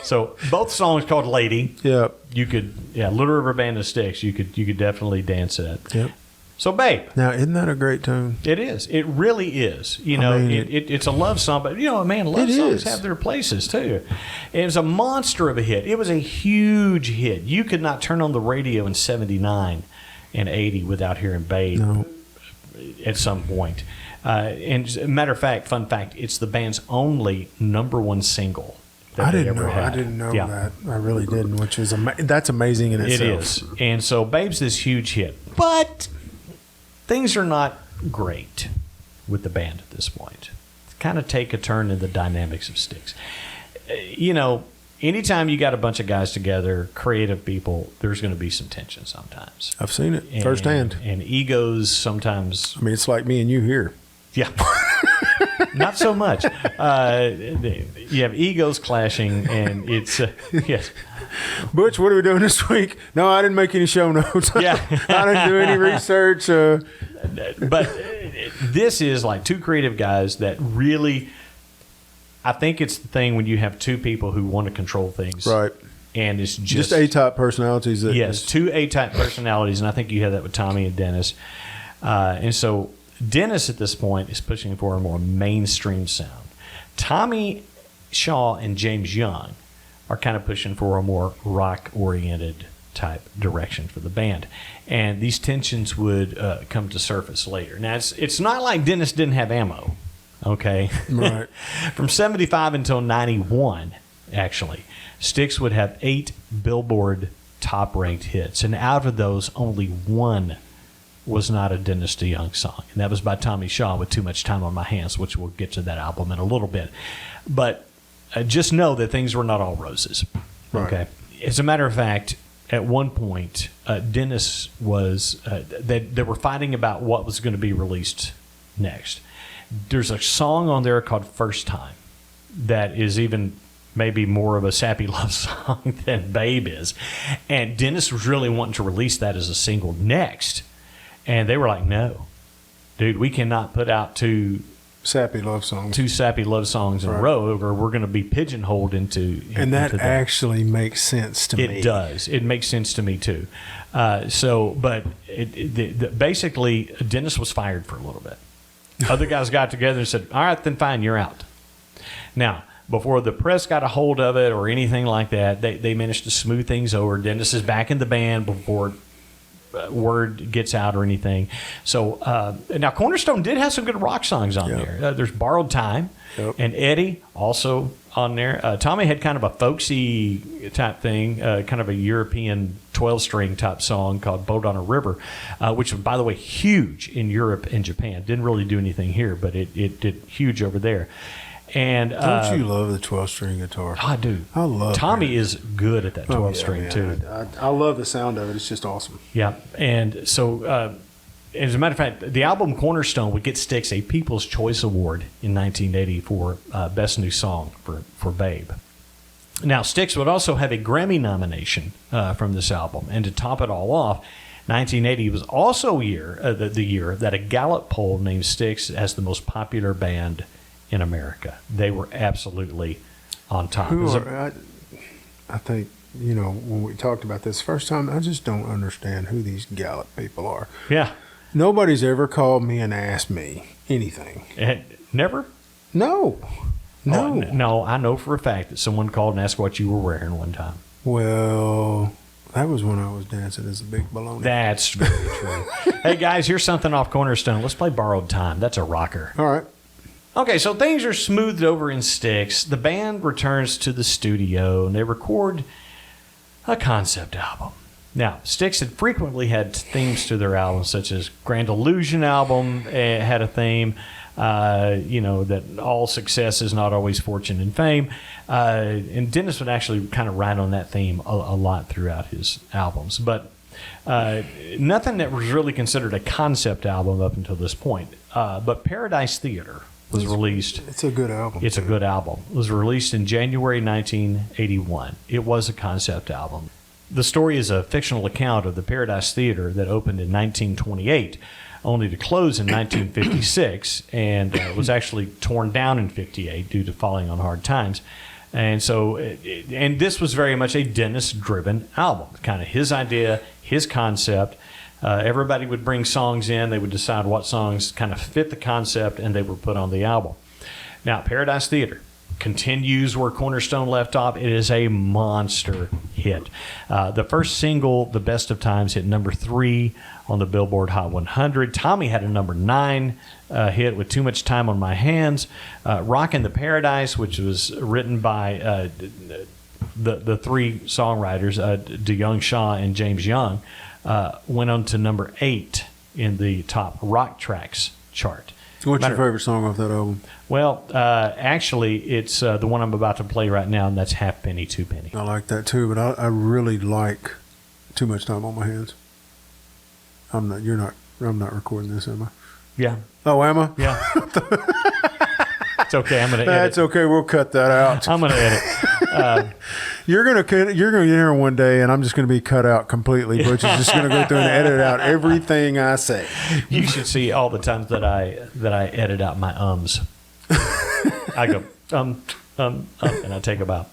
So both songs called Lady. Yeah. You could, Little River Band and Styx. You could definitely dance it. Yep. So, Babe. Now, isn't that a great tune? It is. It really is. You know, it's a love song, but man, love songs have their places too. It was a monster of a hit. It was a huge hit. You could not turn on the radio in '79 and '80 without hearing Babe at some point. And matter of fact, fun fact, it's the band's only #1 single. I didn't know that. I really didn't, which is that's amazing in itself. It is. And so Babe's this huge hit. But things are not great with the band at this point. Kind of take a turn in the dynamics of Styx. Anytime you got a bunch of guys together, creative people, there's going to be some tension sometimes. I've seen it firsthand. And egos sometimes. I mean, it's like me and you here. Yeah. Not so much. You have egos clashing, and it's yes. Butch, what are we doing this week? No, I didn't make any show notes. Yeah. I didn't do any research. But this is like two creative guys that really, I think it's the thing when you have two people who want to control things. Right. And it's just A-type personalities. Two A-type personalities, and I think you have that with Tommy and Dennis. And so Dennis at this point is pushing for a more mainstream sound. Tommy Shaw and James Young are kind of pushing for a more rock-oriented type direction for the band. And these tensions would come to surface later. Now, it's not like Dennis didn't have ammo, okay? Right. From 75 until 91, actually, Styx would have 8 Billboard top-ranked hits. And out of those, only one was not a Dennis DeYoung song. And that was by Tommy Shaw with Too Much Time on My Hands, which we'll get to that album in a little bit. But just know that things were not all roses. Right. Okay. As a matter of fact, at one point, Dennis was they were fighting about what was going to be released next. There's a song on there called First Time that is even maybe more of a sappy love song than Babe is. And Dennis was really wanting to release that as a single next. And they were like, no, dude, we cannot put out two sappy love songs in a row, or we're going to be pigeonholed into and that into actually makes sense to me. It does. It makes sense to me too. But basically, Dennis was fired for a little bit. Other guys got together and said, all right, then fine, you're out. Now, before the press got a hold of it or anything like that, they managed to smooth things over. Dennis is back in the band before word gets out or anything. So now Cornerstone did have some good rock songs on there. There's Borrowed Time, and Eddie also on there. Tommy had kind of a folksy type thing, kind of a European 12-string type song called Boat on a River, which was, by the way, huge in Europe and Japan. Didn't really do anything here, but it did huge over there. And don't you love the 12-string guitar? I do. I love Tommy is good at that 12-string too. I love the sound of it. It's just awesome. Yeah, and so as a matter of fact, the album Cornerstone would get Styx a People's Choice Award in 1980 for Best New Song for Babe. Now, Styx would also have a Grammy nomination from this album, and to top it all off, 1980 was also the year that a Gallup poll named Styx as the most popular band in America. They were absolutely on top. I think, when we talked about this first time, I just don't understand who these Gallup people are. Yeah. Nobody's ever called me and asked me anything. Never? No. No, I know for a fact that someone called and asked what you were wearing one time. Well, that was when I was dancing as a big baloney. That's very true. Hey, guys, here's something off Cornerstone. Let's play Borrowed Time. That's a rocker. All right. Okay, so things are smoothed over in Styx. The band returns to the studio, and they record a concept album. Now, Styx had frequently had themes to their albums, such as Grand Illusion album had a theme, that all success is not always fortune and fame. And Dennis would actually kind of ride on that theme a lot throughout his albums. But nothing that was really considered a concept album up until this point. But Paradise Theater was released. It's a good album. It's a good album. It was released in January 1981. It was a concept album. The story is a fictional account of the Paradise Theater that opened in 1928, only to close in 1956, and was actually torn down in 58 due to falling on hard times. And so, and this was very much a Dennis-driven album, kind of his idea, his concept. Everybody would bring songs in. They would decide what songs kind of fit the concept, and they were put on the album. Now, Paradise Theater continues where Cornerstone left off. It is a monster hit. The first single, The Best of Times, hit number 3 on the Billboard Hot 100. Tommy had a number 9 hit with Too Much Time on My Hands. Rockin' the Paradise, which was written by the three songwriters, DeYoung Shaw and James Young, went on to number 8 in the top rock tracks chart. What's your favorite song off that album? Well, actually, it's the one I'm about to play right now, and that's Half Penny, Two Penny. I like that too, but I really like Too Much Time on My Hands. I'm not recording this, am I? Yeah. Oh, am I? Yeah. It's okay. I'm going to edit. That's okay. We'll cut that out. I'm going to edit. You're gonna get here one day, and I'm just gonna be cut out completely. Butch is just gonna go through and edit out everything I say. You should see all the times that I edit out my ums. I go and I take a bow.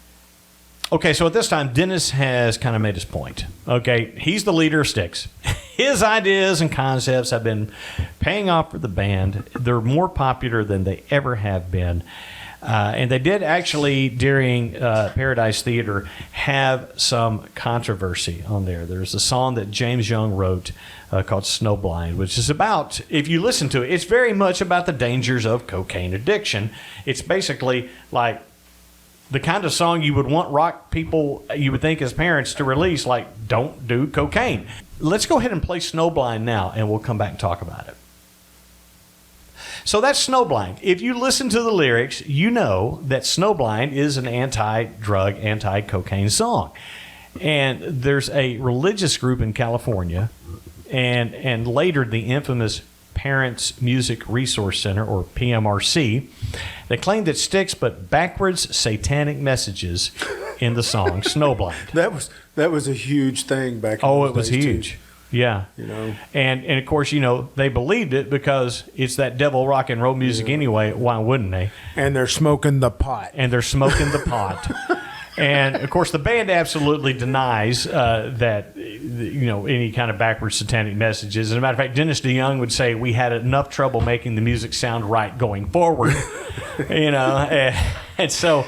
Okay, so at this time, Dennis has kind of made his point. Okay, he's the leader of Styx. His ideas and concepts have been paying off for the band. They're more popular than they ever have been. And they did actually, during Paradise Theater, have some controversy on there. There's a song that James Young wrote called Snowblind, which is about, if you listen to it, it's very much about the dangers of cocaine addiction. It's basically like the kind of song you would want rock people, you would think as parents, to release, like, don't do cocaine. Let's go ahead and play Snowblind now, and we'll come back and talk about it. So that's Snowblind. If you listen to the lyrics, you know that Snowblind is an anti-drug, anti-cocaine song. And there's a religious group in California, and later the infamous Parents Music Resource Center, or PMRC, they claimed that Styx put backwards satanic messages in the song Snowblind. That was a huge thing back in Oh, those it was days, huge. too. Yeah. You know. And of course, they believed it because it's that devil rock and roll music anyway. Why wouldn't they? And they're smoking the pot. And of course, the band absolutely denies that any kind of backwards satanic messages. As a matter of fact, Dennis DeYoung would say we had enough trouble making the music sound right going forward. And so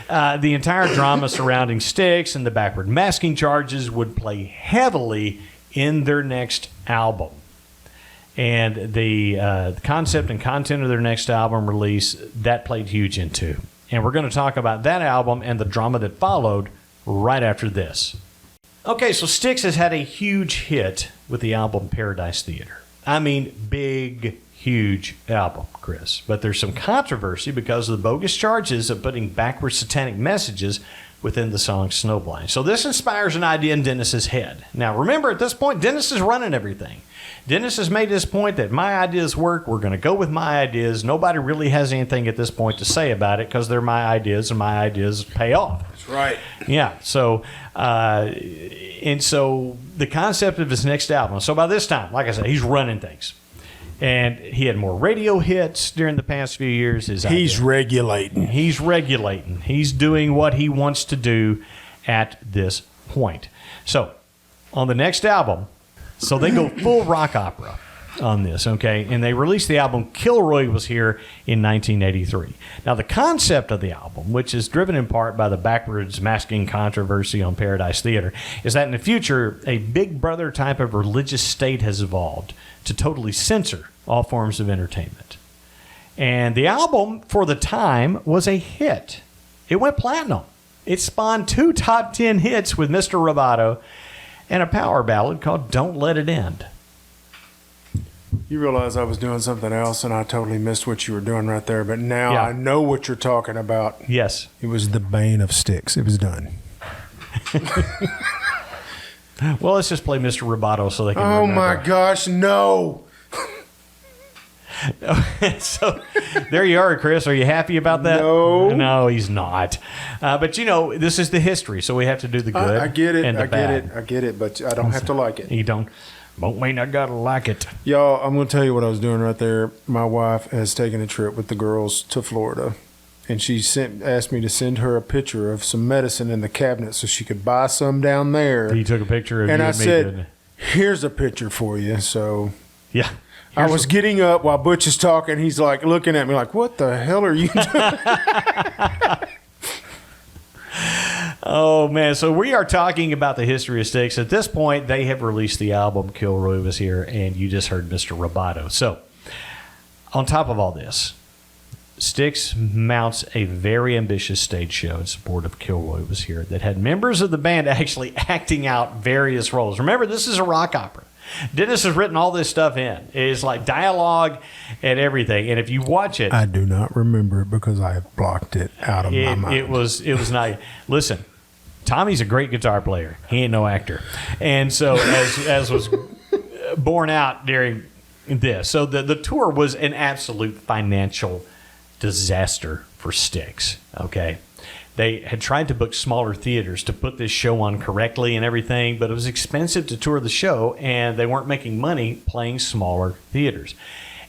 the entire drama surrounding Styx and the backward masking charges would play heavily in their next album. And the concept and content of their next album release, that played huge into. And we're going to talk about that album and the drama that followed right after this. Okay, so Styx has had a huge hit with the album Paradise Theater. I mean, big, huge album, Chris. But there's some controversy because of the bogus charges of putting backward satanic messages within the song Snowblind. So this inspires an idea in Dennis's head. Now, remember, at this point, Dennis is running everything. Dennis has made this point that my ideas work. We're going to go with my ideas. Nobody really has anything at this point to say about it because they're my ideas, and my ideas pay off. That's right. Yeah. So, and so the concept of his next album. So by this time, like I said, he's running things. And he had more radio hits during the past few years. He's regulating. He's doing what he wants to do at this point. So, on the next album, so they go full rock opera on this, okay? And they released the album Kilroy Was Here in 1983. Now, the concept of the album, which is driven in part by the backwards masking controversy on Paradise Theater, is that in the future, a Big Brother type of religious state has evolved to totally censor all forms of entertainment. And the album, for the time, was a hit. It went platinum. It spawned 2 top 10 hits with Mr. Roboto and a power ballad called Don't Let It End. You realize I was doing something else and I totally missed what you were doing right there, but now I know what you're talking about. Yes. It was the bane of Styx. It was done. Well, let's just play Mr. Roboto so they can Oh, remember. my gosh, no. So there you are, Chris. Are you happy about that? No. No, he's not. But, this is the history, so we have to do the good I get it. and the bad. I get it, but I don't have to like it. You don't mean I gotta like it. Y'all, I'm going to tell you what I was doing right there. My wife has taken a trip with the girls to Florida, and she asked me to send her a picture of some medicine in the cabinet so she could buy some down there. You took a picture of And you I and me, said, didn't you? here's a picture for you. So Yeah. I was getting up while Butch is talking. He's like looking at me like, what the hell are you doing? Oh, man. So we are talking about the history of Styx. At this point, they have released the album Kilroy Was Here, and you just heard Mr. Roboto. So on top of all this, Styx mounts a very ambitious stage show in support of Kilroy Was Here that had members of the band actually acting out various roles. Remember, this is a rock opera. Dennis has written all this stuff in. It's like dialogue and everything. And if you watch it, I do not remember it because I have blocked it out of my mind. it was not. Listen, Tommy's a great guitar player. He ain't no actor. And so as was borne out during this, so the tour was an absolute financial disaster for Styx. Okay. They had tried to book smaller theaters to put this show on correctly and everything, but it was expensive to tour the show, and they weren't making money playing smaller theaters.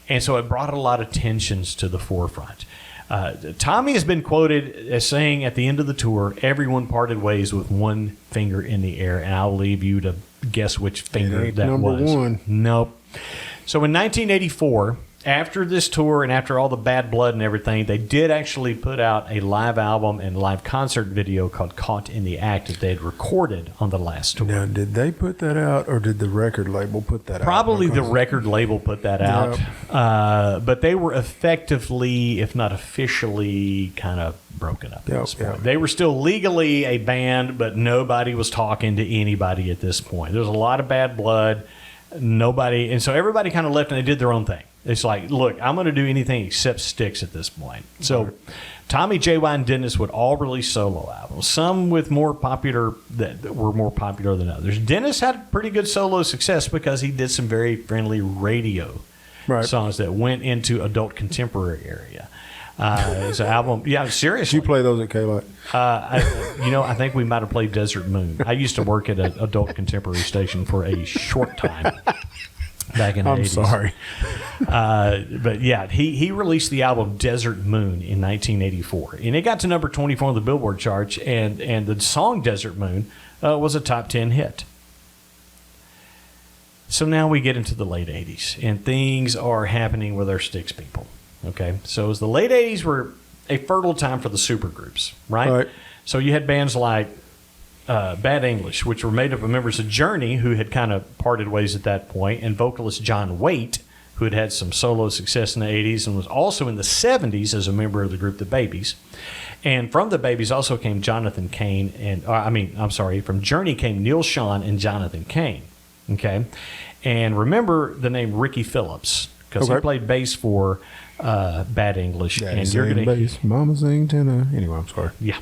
And so it brought a lot of tensions to the forefront. Tommy has been quoted as saying at the end of the tour, everyone parted ways with one finger in the air, and I'll leave you to guess which finger ain't that number was. one. Nope. So in 1984, after this tour and after all the bad blood and everything, they did actually put out a live album and live concert video called Caught in the Act that they had recorded on the last tour. Now, did they put that out or did the record label put that Probably out? the record label put that out. But they were effectively, if not officially, kind of broken up at this point. They were still legally a band, but nobody was talking to anybody at this point. There was a lot of bad blood. Nobody, and so everybody kind of left and they did their own thing. It's like, look, I'm going to do anything except Styx at this point. So Tommy, JY, and Dennis would all release solo albums, some with more popular that were more popular than others. Dennis had pretty good solo success because he did some very friendly radio songs that went into adult contemporary area. It's an album. Yeah, seriously. Did you play those at K-Light? I think we might have played Desert Moon. I used to work at an adult contemporary station for a short time. Back in the 80s. I'm sorry. But yeah, he released the album Desert Moon in 1984. And it got to number 24 on the Billboard charts, and the song Desert Moon was a top 10 hit. So now we get into the late 80s, and things are happening with our Styx people. Okay, so as the late 80s were a fertile time for the supergroups, right? So you had bands like Bad English, which were made up of members of Journey, who had kind of parted ways at that point, and vocalist John Waite, who had had some solo success in the 80s and was also in the 70s as a member of the group The Babies. And from The Babies also came Jonathan Cain, from Journey came Neil Schon and Jonathan Cain. Okay, and remember the name Ricky Phillips, because he played bass for Bad English. Daddy and you're going to Mama sing tenor. Anyway, I'm sorry. Yeah.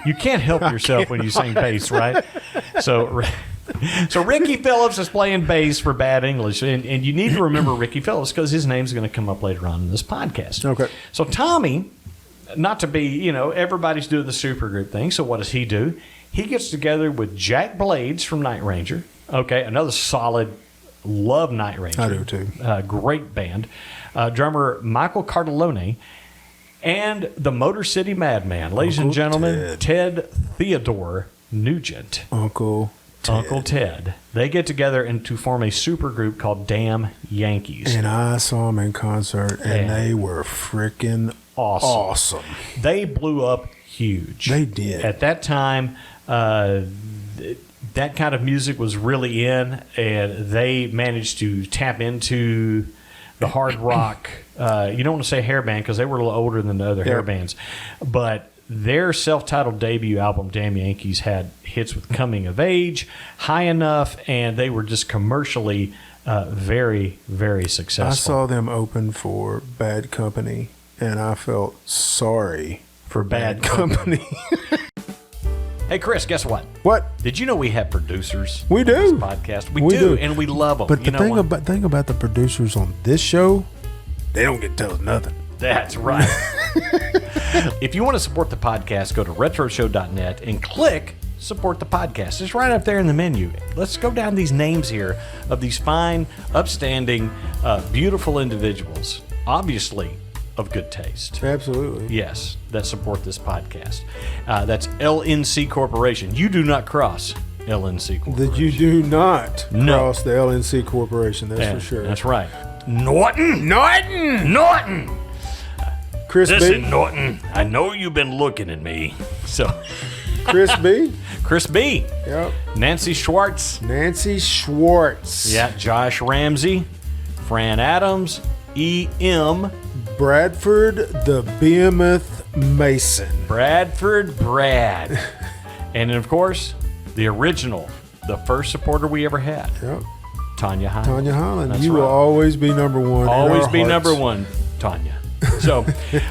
You can't help yourself when you sing bass, right? So Ricky Phillips is playing bass for Bad English, and you need to remember Ricky Phillips because his name's going to come up later on in this podcast. Okay. So Tommy, not to be, everybody's doing the supergroup thing, so what does he do? He gets together with Jack Blades from Night Ranger, okay, another solid, love Night Ranger. I do too. Great band. Drummer Michael Cardellone, and the Motor City Madman, ladies and gentlemen, Ted Theodore Nugent. Uncle Ted. They get together and to form a supergroup called Damn Yankees. And I saw them in concert, and they were freaking awesome. They blew up huge. They did. At that time, that kind of music was really in, and they managed to tap into the hard rock. You don't want to say hair band because they were a little older than the other hair bands, but their self-titled debut album, Damn Yankees, had hits with Coming of Age, High Enough, and they were just commercially very, very successful. I saw them open for Bad Company, and I felt sorry for Bad Company. Hey, Chris, guess what? What? Did you know we have producers? We do. On this podcast. We do, and we love them. But the thing about the producers on this show, they don't get to tell us nothing. That's right. If you want to support the podcast, go to retroshow.net and click support the podcast. It's right up there in the menu. Let's go down these names here of these fine, upstanding, beautiful individuals, obviously of good taste. Absolutely. Yes, that support this podcast. That's LNC Corporation. You do not cross LNC Corporation. That you do not cross the LNC Corporation, that's for sure. That's right. Norton! Chris B. Listen, Norton, I know you've been looking at me. So, Chris B. Chris B. Yep. Nancy Schwartz. Yeah, Josh Ramsey. Fran Adams. E.M. Bradford the Behemoth Mason. Bradford Brad. And then, of course, the original, the first supporter we ever had. Yep. Tanya Holland. That's you will always be number one. Always be number one, Tanya. So,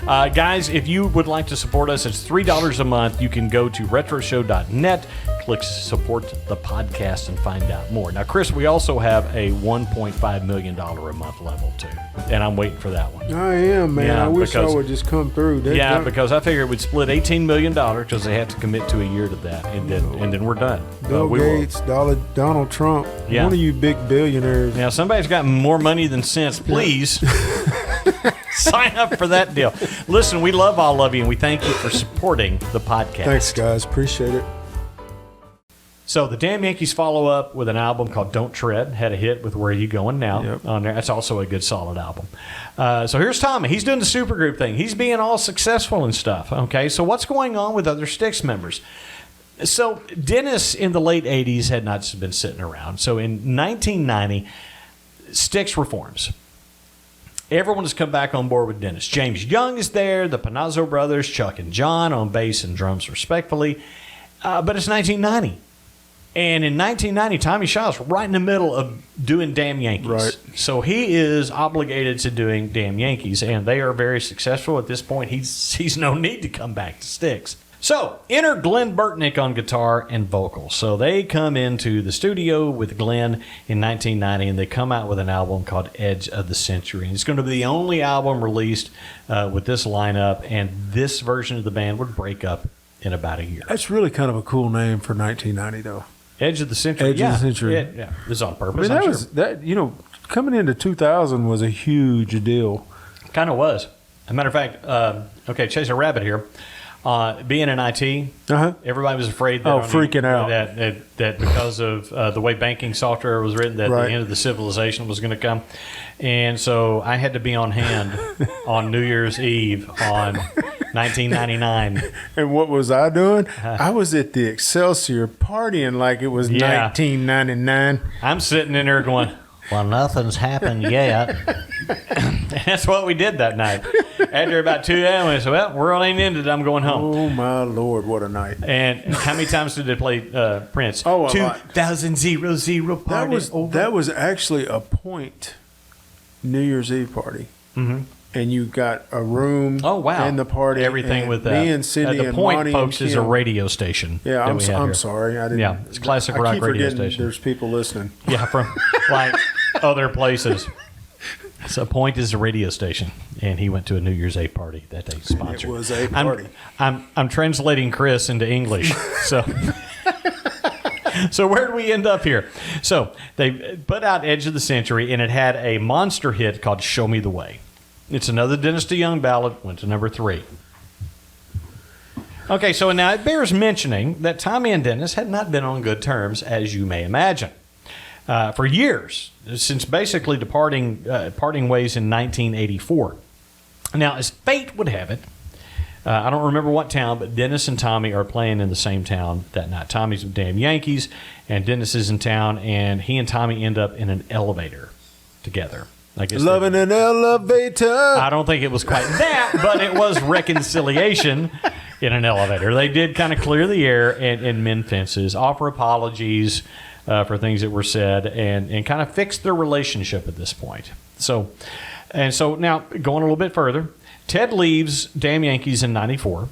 guys, if you would like to support us, it's $3 a month. You can go to retroshow.net, click support the podcast, and find out more. Now, Chris, we also have a $1.5 million a month level, too. And I'm waiting for that one. I am, man. Yeah, I wish I would just come through. Because I figured we'd split $18 million because they have to commit to a year to that. And then we're done. Bill Gates, Donald Trump, one of you big billionaires. Now, somebody's got more money than sense. Please. Sign up for that deal. Listen, we love all of you, and we thank you for supporting the podcast. Thanks, guys. Appreciate it. So the Damn Yankees follow up with an album called Don't Tread. Had a hit with Where You Going Now on there. That's also a good, solid album. So here's Tommy. He's doing the supergroup thing. He's being all successful and stuff. Okay, so what's going on with other Styx members? So Dennis in the late 80s had not been sitting around. So in 1990, Styx reforms. Everyone has come back on board with Dennis. James Young is there, the Panazzo brothers, Chuck and John on bass and drums respectfully. But it's 1990. And in 1990, Tommy Shaw's right in the middle of doing Damn Yankees. Right. So he is obligated to doing Damn Yankees, and they are very successful. At this point, he's no need to come back to Styx. So, enter Glenn Burtnick on guitar and vocals. So they come into the studio with Glenn in 1990, and they come out with an album called Edge of the Century. And it's going to be the only album released with this lineup, and this version of the band would break up in about a year. That's really kind of a cool name for 1990, though. Edge of the Century. Edge of the Century. Yeah, it was on purpose. I mean, coming into 2000 was a huge deal. Kind of was. As a matter of fact, Chase a Rabbit here. Being in IT, everybody was afraid that freaking out that because of the way banking software was written, that the end of the civilization was going to come, and so I had to be on hand on New Year's Eve on 1999. And what was I doing? I was at the Excelsior partying like it was 1999. I'm sitting in there going, well, nothing's happened yet. That's what we did that night. After about 2 a.m., we said, well, world ain't ended. I'm going home. Oh, my Lord, what a night. And how many times did they play Prince? Oh, 2000 party. That was actually a Point New Year's Eve party. Mm-hmm. And you got a room and the party. Everything with that. Me and Cindy the and Point, Monty folks, and is a radio station. Yeah, I'm sorry. I didn't. Yeah, it's classic I rock keep radio forgetting station. There's people listening. Yeah, from like other places. So Point is a radio station, and he went to a New Year's Eve party that they sponsored. It was a party. I'm translating Chris into English. So where did we end up here? So they put out Edge of the Century, and it had a monster hit called Show Me the Way. It's another Dennis DeYoung ballad, went to number 3. Okay, so now it bears mentioning that Tommy and Dennis had not been on good terms, as you may imagine. For years, since basically parting ways in 1984. Now, as fate would have it, I don't remember what town, but Dennis and Tommy are playing in the same town that night. Tommy's with Damn Yankees, and Dennis is in town, and he and Tommy end up in an elevator together. I guess Loving an elevator. I don't think it was quite that, but it was reconciliation. in an elevator. They did kind of clear the air and mend fences, offer apologies for things that were said, and kind of fix their relationship at this point. So now going a little bit further, Ted leaves Damn Yankees in '94.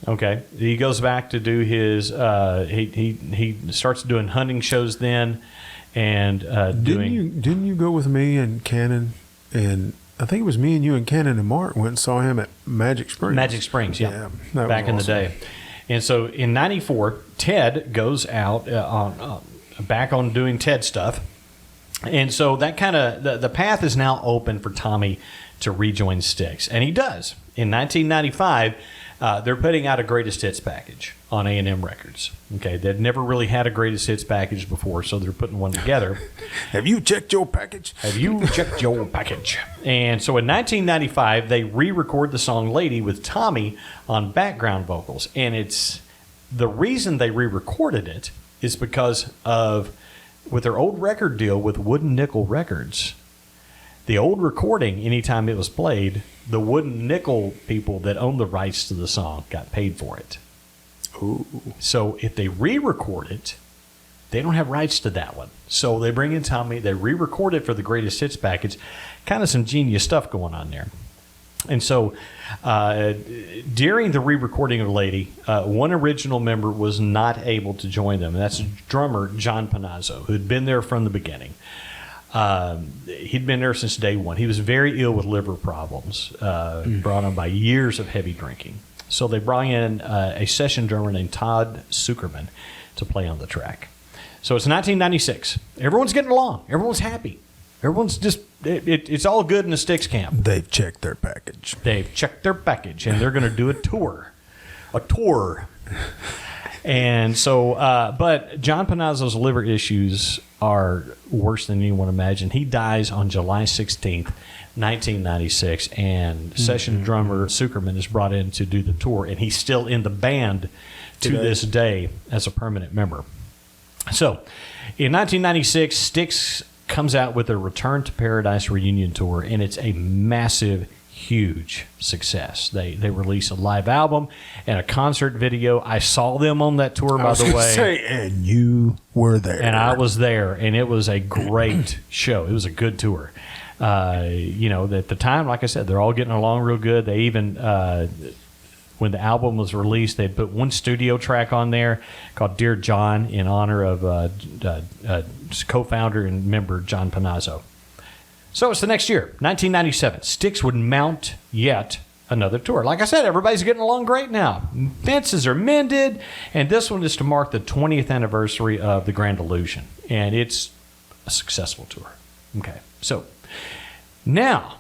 Okay, he goes back to do his. He starts doing hunting shows then, and didn't you go with me and Cannon, and I think it was me and you and Cannon and Mark went and saw him at Magic Springs. Magic Springs, yeah, back in the day. And so in '94, Ted goes out back on doing Ted stuff, and so that kind of the path is now open for Tommy to rejoin Styx, and he does in 1995. They're putting out a greatest hits package on A&M Records. Okay, they'd never really had a greatest hits package before, so they're putting one together. Have you checked your package? Have you checked your package? And so in 1995, they re-record the song "Lady" with Tommy on background vocals, and it's the reason they re-recorded it is because of with their old record deal with Wooden Nickel Records. The old recording, anytime it was played, the Wooden Nickel people that owned the rights to the song got paid for it. Ooh. So if they re-record it, they don't have rights to that one. So they bring in Tommy, they re-record it for the greatest hits package. Kind of some genius stuff going on there. And so during the re-recording of Lady, one original member was not able to join them, and that's drummer John Panazzo, who had been there from the beginning. He'd been there since day one. He was very ill with liver problems, brought on by years of heavy drinking. So they brought in a session drummer named Todd Sucherman to play on the track. So it's 1996. Everyone's getting along. Everyone's happy. Everyone's just, it's all good in the Styx camp. They've checked their package. They've checked their package, and they're going to do a tour. A tour. And so, but John Panazzo's liver issues are worse than anyone imagined. He dies on July 16th, 1996, and session drummer Sucherman is brought in to do the tour, and he's still in the band to this day as a permanent member. So, in 1996, Styx comes out with a Return to Paradise reunion tour, and it's a massive, huge success. They release a live album and a concert video. I saw them on that tour, by the way. And you were there. And I was there, and it was a great show. It was a good tour. At the time, like I said, they're all getting along real good. They even, when the album was released, they put one studio track on there called Dear John in honor of co-founder and member John Panazzo. So it's the next year, 1997. Styx would mount yet another tour. Like I said, everybody's getting along great now. Fences are mended, and this one is to mark the 20th anniversary of The Grand Illusion, and it's a successful tour. Okay, so now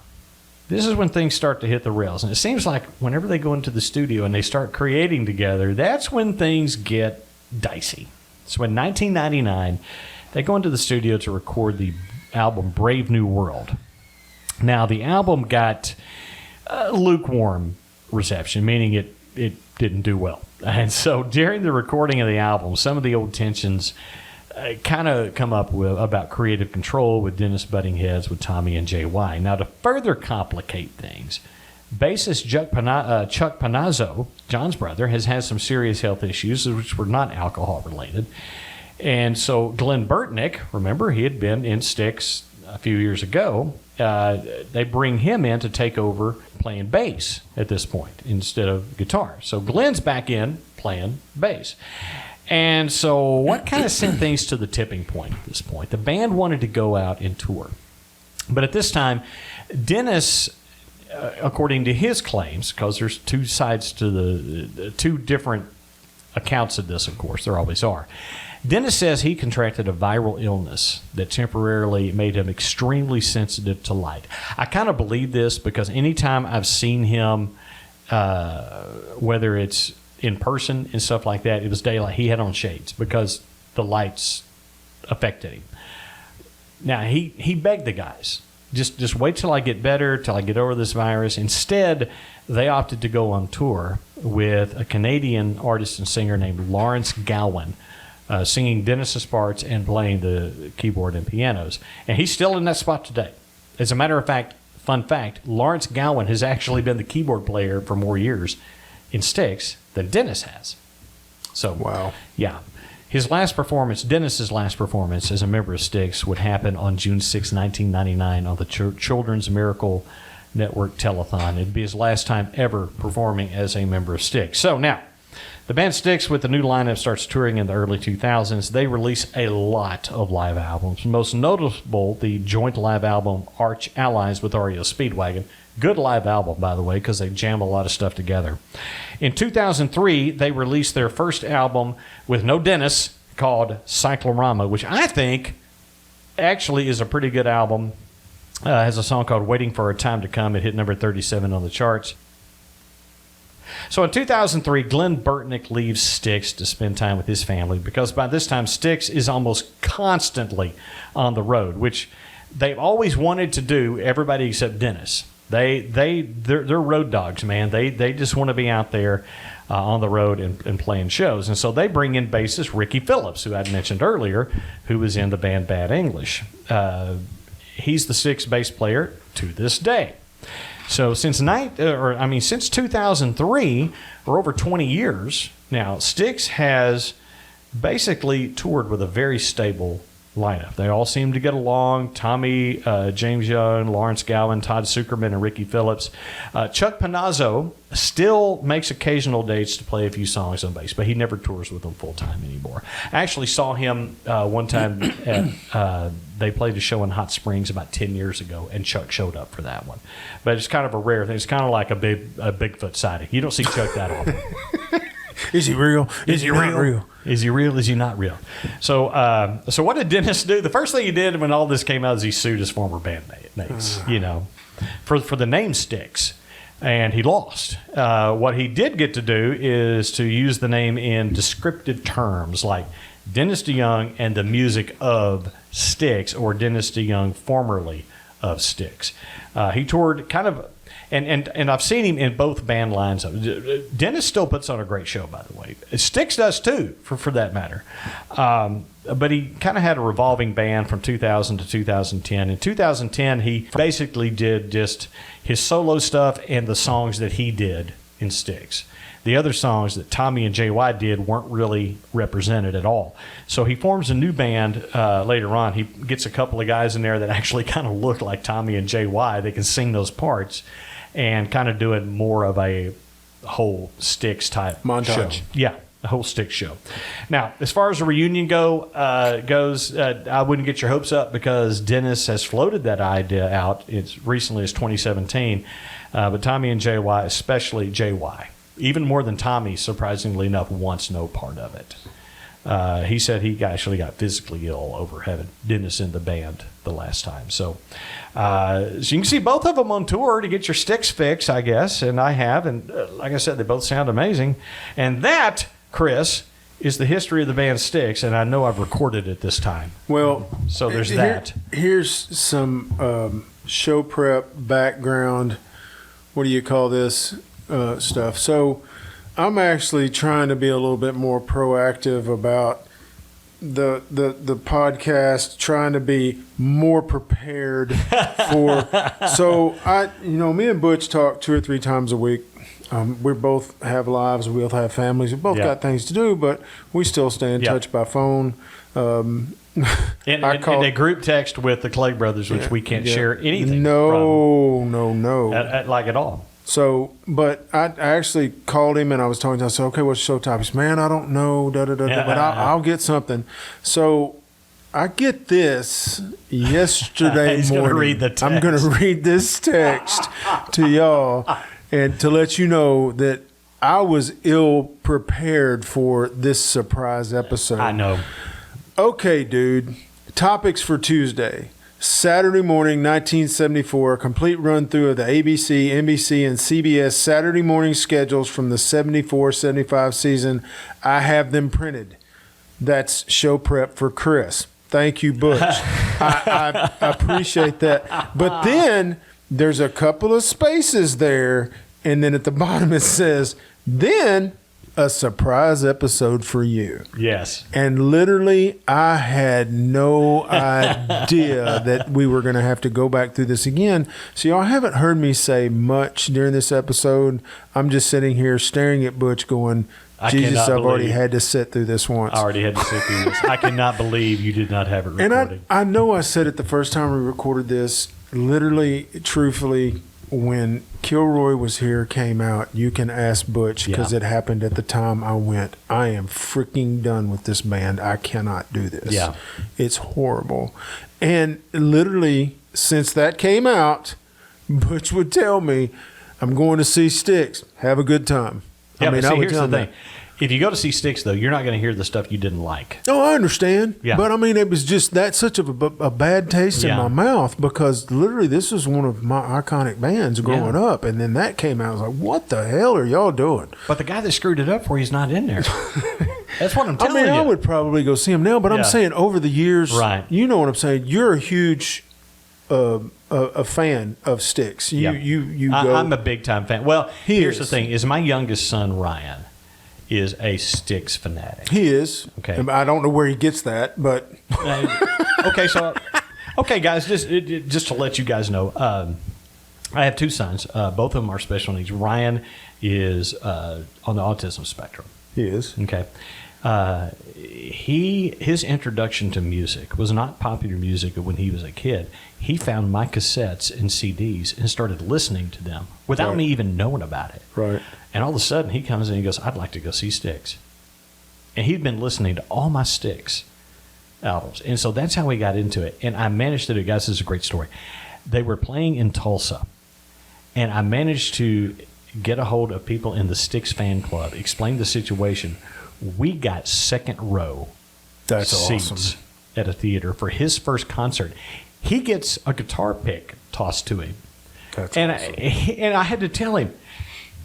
this is when things start to hit the rails, and it seems like whenever they go into the studio and they start creating together, that's when things get dicey. So in 1999, they go into the studio to record the album Brave New World. Now, the album got lukewarm reception, meaning it didn't do well. And so during the recording of the album, some of the old tensions kind of come up with about creative control with Dennis butting heads with Tommy and JY. Now, to further complicate things, bassist Chuck Panazzo, John's brother, has had some serious health issues which were not alcohol related. And so Glenn Burtnick, remember, he had been in Styx a few years ago. They bring him in to take over playing bass at this point instead of guitar. So Glenn's back in playing bass. And so what kind of sent things to the tipping point at this point? The band wanted to go out and tour. But at this time, Dennis, according to his claims, because there's two sides to the two different accounts of this, of course, there always are. Dennis says he contracted a viral illness that temporarily made him extremely sensitive to light. I kind of believe this because anytime I've seen him, whether it's in person and stuff like that, it was daylight. He had on shades because the lights affected him. Now, he begged the guys, just wait till I get better, till I get over this virus. Instead, they opted to go on tour with a Canadian artist and singer named Lawrence Gowan, singing Dennis's parts and playing the keyboard and pianos. And he's still in that spot today. As a matter of fact, fun fact, Lawrence Gowan has actually been the keyboard player for more years in Styx than Dennis has. So, Wow. Yeah. His last performance, Dennis's last performance as a member of Styx, would happen on June 6, 1999 on the Children's Miracle Network telethon. It'd be his last time ever performing as a member of Styx. So now, the band Styx, with the new lineup, starts touring in the early 2000s. They release a lot of live albums. Most notable, the joint live album Arch Allies with REO Speedwagon. Good live album, by the way, because they jam a lot of stuff together. In 2003, they released their first album with no Dennis called Cyclorama, which I think actually is a pretty good album. Has a song called Waiting for a Time to Come. It hit number 37 on the charts. So in 2003, Glenn Burtnick leaves Styx to spend time with his family because by this time, Styx is almost constantly on the road, which they've always wanted to do, everybody except Dennis. They're road dogs, man. They just want to be out there on the road and playing shows. And so they bring in bassist Ricky Phillips, who I'd mentioned earlier, who was in the band Bad English. He's the Styx bass player to this day. So since 2003, or over 20 years now, Styx has basically toured with a very stable lineup. They all seem to get along. Tommy, James Young, Lawrence Gowan, Todd Zuckerman, and Ricky Phillips. Chuck Panazzo still makes occasional dates to play a few songs on bass, but he never tours with them full time anymore. I actually saw him one time at they played a show in Hot Springs about 10 years ago, and Chuck showed up for that one. But it's kind of a rare thing. It's kind of like a Bigfoot sighting. You don't see Chuck that often. Is he real? Is he not real? Is he real? Is he not real? So what did Dennis do? The first thing he did when all this came out is he sued his former bandmates, for the name Styx, and he lost. What he did get to do is to use the name in descriptive terms like Dennis DeYoung and the music of Styx, or Dennis DeYoung formerly of Styx. He toured kind of. And I've seen him in both band lines. Dennis still puts on a great show, by the way. Styx does too, for that matter. But he kind of had a revolving band from 2000 to 2010. In 2010, he basically did just his solo stuff and the songs that he did in Styx. The other songs that Tommy and JY did weren't really represented at all. So he forms a new band later on. He gets a couple of guys in there that actually kind of look like Tommy and JY. They can sing those parts and kind of doing more of a whole Styx type montage show. Yeah, a whole Styx show. Now, as far as the reunion goes, I wouldn't get your hopes up because Dennis has floated that idea out as recently as 2017. But Tommy and JY, especially JY, even more than Tommy, surprisingly enough, wants no part of it. He said he actually got physically ill over having Dennis in the band the last time. So you can see both of them on tour to get your Styx fix, I guess, and I have. And like I said, they both sound amazing. And that, Chris, is the history of the band Styx, and I know I've recorded it this time. Well, so there's that. Here's some show prep background. What do you call this stuff? So I'm actually trying to be a little bit more proactive about the podcast, trying to be more prepared for. So me and Butch talk 2 or 3 times a week. We both have lives. We both have families. We both got things to do, but we still stay in touch by phone. And a group text with the Clay Brothers, which we can't share anything No. At all. So, but I actually called him and I was talking to him. I said, okay, what's the show topics? Man, I don't know, but I'll get something. So I get this yesterday He's morning. Gonna read the text. I'm going to read this text to y'all and to let you know that I was ill prepared for this surprise episode. I know. Okay, dude. Topics for Tuesday. Saturday morning, 1974, a complete run-through of the ABC, NBC, and CBS Saturday morning schedules from the 74-75 season. I have them printed. That's show prep for Chris. Thank you, Butch. I appreciate that. But then there's a couple of spaces there, and then at the bottom it says, then a surprise episode for you. Yes. And literally, I had no idea that we were going to have to go back through this again. So y'all haven't heard me say much during this episode. I'm just sitting here staring at Butch going, Jesus, I've already had to sit through this once. I already had to sit through this. I cannot believe you did not have it recorded. And I know I said it the first time we recorded this, literally, truthfully, when Kilroy Was Here came out, you can ask Butch because it happened at the time I went, I am freaking done with this band. I cannot do this. Yeah. It's horrible. And literally, since that came out, Butch would tell me, I'm going to see Styx. Have a good time. Yeah, I but would here's tell the him thing. If you go to see Styx, though, you're not going to hear the stuff you didn't like. Oh, I understand. Yeah. But I mean, it was just that such of a bad taste in my mouth because literally this was one of my iconic bands growing up. And then that came out. I was like, what the hell are y'all doing? But the guy that screwed it up for you is not in there. That's what I'm telling you. I would probably go see him now, but I'm saying over the years, you know what I'm saying? You're a huge a fan of Styx. You go. I'm a big time fan. Well, here's the thing: is my youngest son Ryan is a Styx fanatic. He is. Okay. I don't know where he gets that, but okay, guys, just to let you guys know, I have two sons. Both of them are special needs. Ryan is on the autism spectrum. He is. Okay. His introduction to music was not popular music when he was a kid. He found my cassettes and CDs and started listening to them without me even knowing about it. Right. And all of a sudden he comes in and he goes, I'd like to go see Styx. And he'd been listening to all my Styx albums. And so that's how we got into it. And I managed to do, guys, this is a great story. They were playing in Tulsa. And I managed to get a hold of people in the Styx fan club, explain the situation. We got second row seats at a theater for his first concert. He gets a guitar pick tossed to him. That's and awesome. I had to tell him,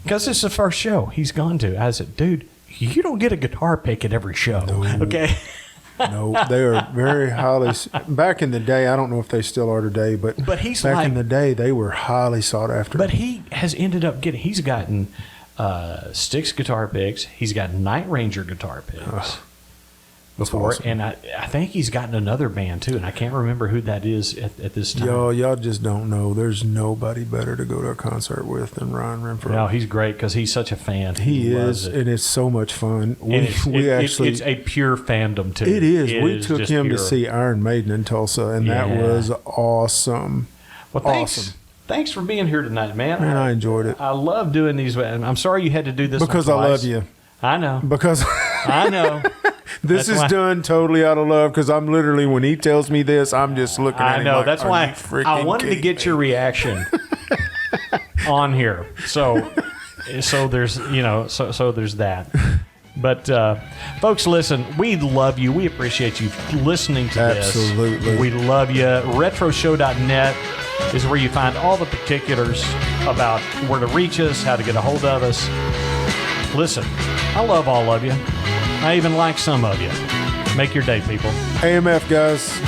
because it's the first show he's gone to. I said, dude, you don't get a guitar pick at every show. No. Okay. No, they are very highly. Back in the day, I don't know if they still are today, but he's back in the day, they were highly sought after. But he has ended up he's gotten Styx guitar picks. He's got Night Ranger guitar picks before, awesome. and I think he's gotten another band too, and I can't remember who that is at this time. Y'all just don't know. There's nobody better to go to a concert with than Ryan Renfro. No, he's great because he's such a fan. He is, and it's so much fun. It's a pure fandom too. It is. We took him to see Iron Maiden in Tulsa, and that was awesome. Well, thanks. Thanks for being here tonight, man. Man, I enjoyed it. I love doing these. I'm sorry you had to do this because I love you. I know. Because I know. This is done totally out of love because I'm literally, when he tells me this, I'm just looking at him. I know. Like, that's why I wanted to get your reaction on here. So there's, so there's that. But folks, listen, we love you. We appreciate you listening to this. Absolutely. We love you. Retroshow.net is where you find all the particulars about where to reach us, how to get a hold of us. Listen, I love all of you. I even like some of you. Make your day, people. AMF, guys.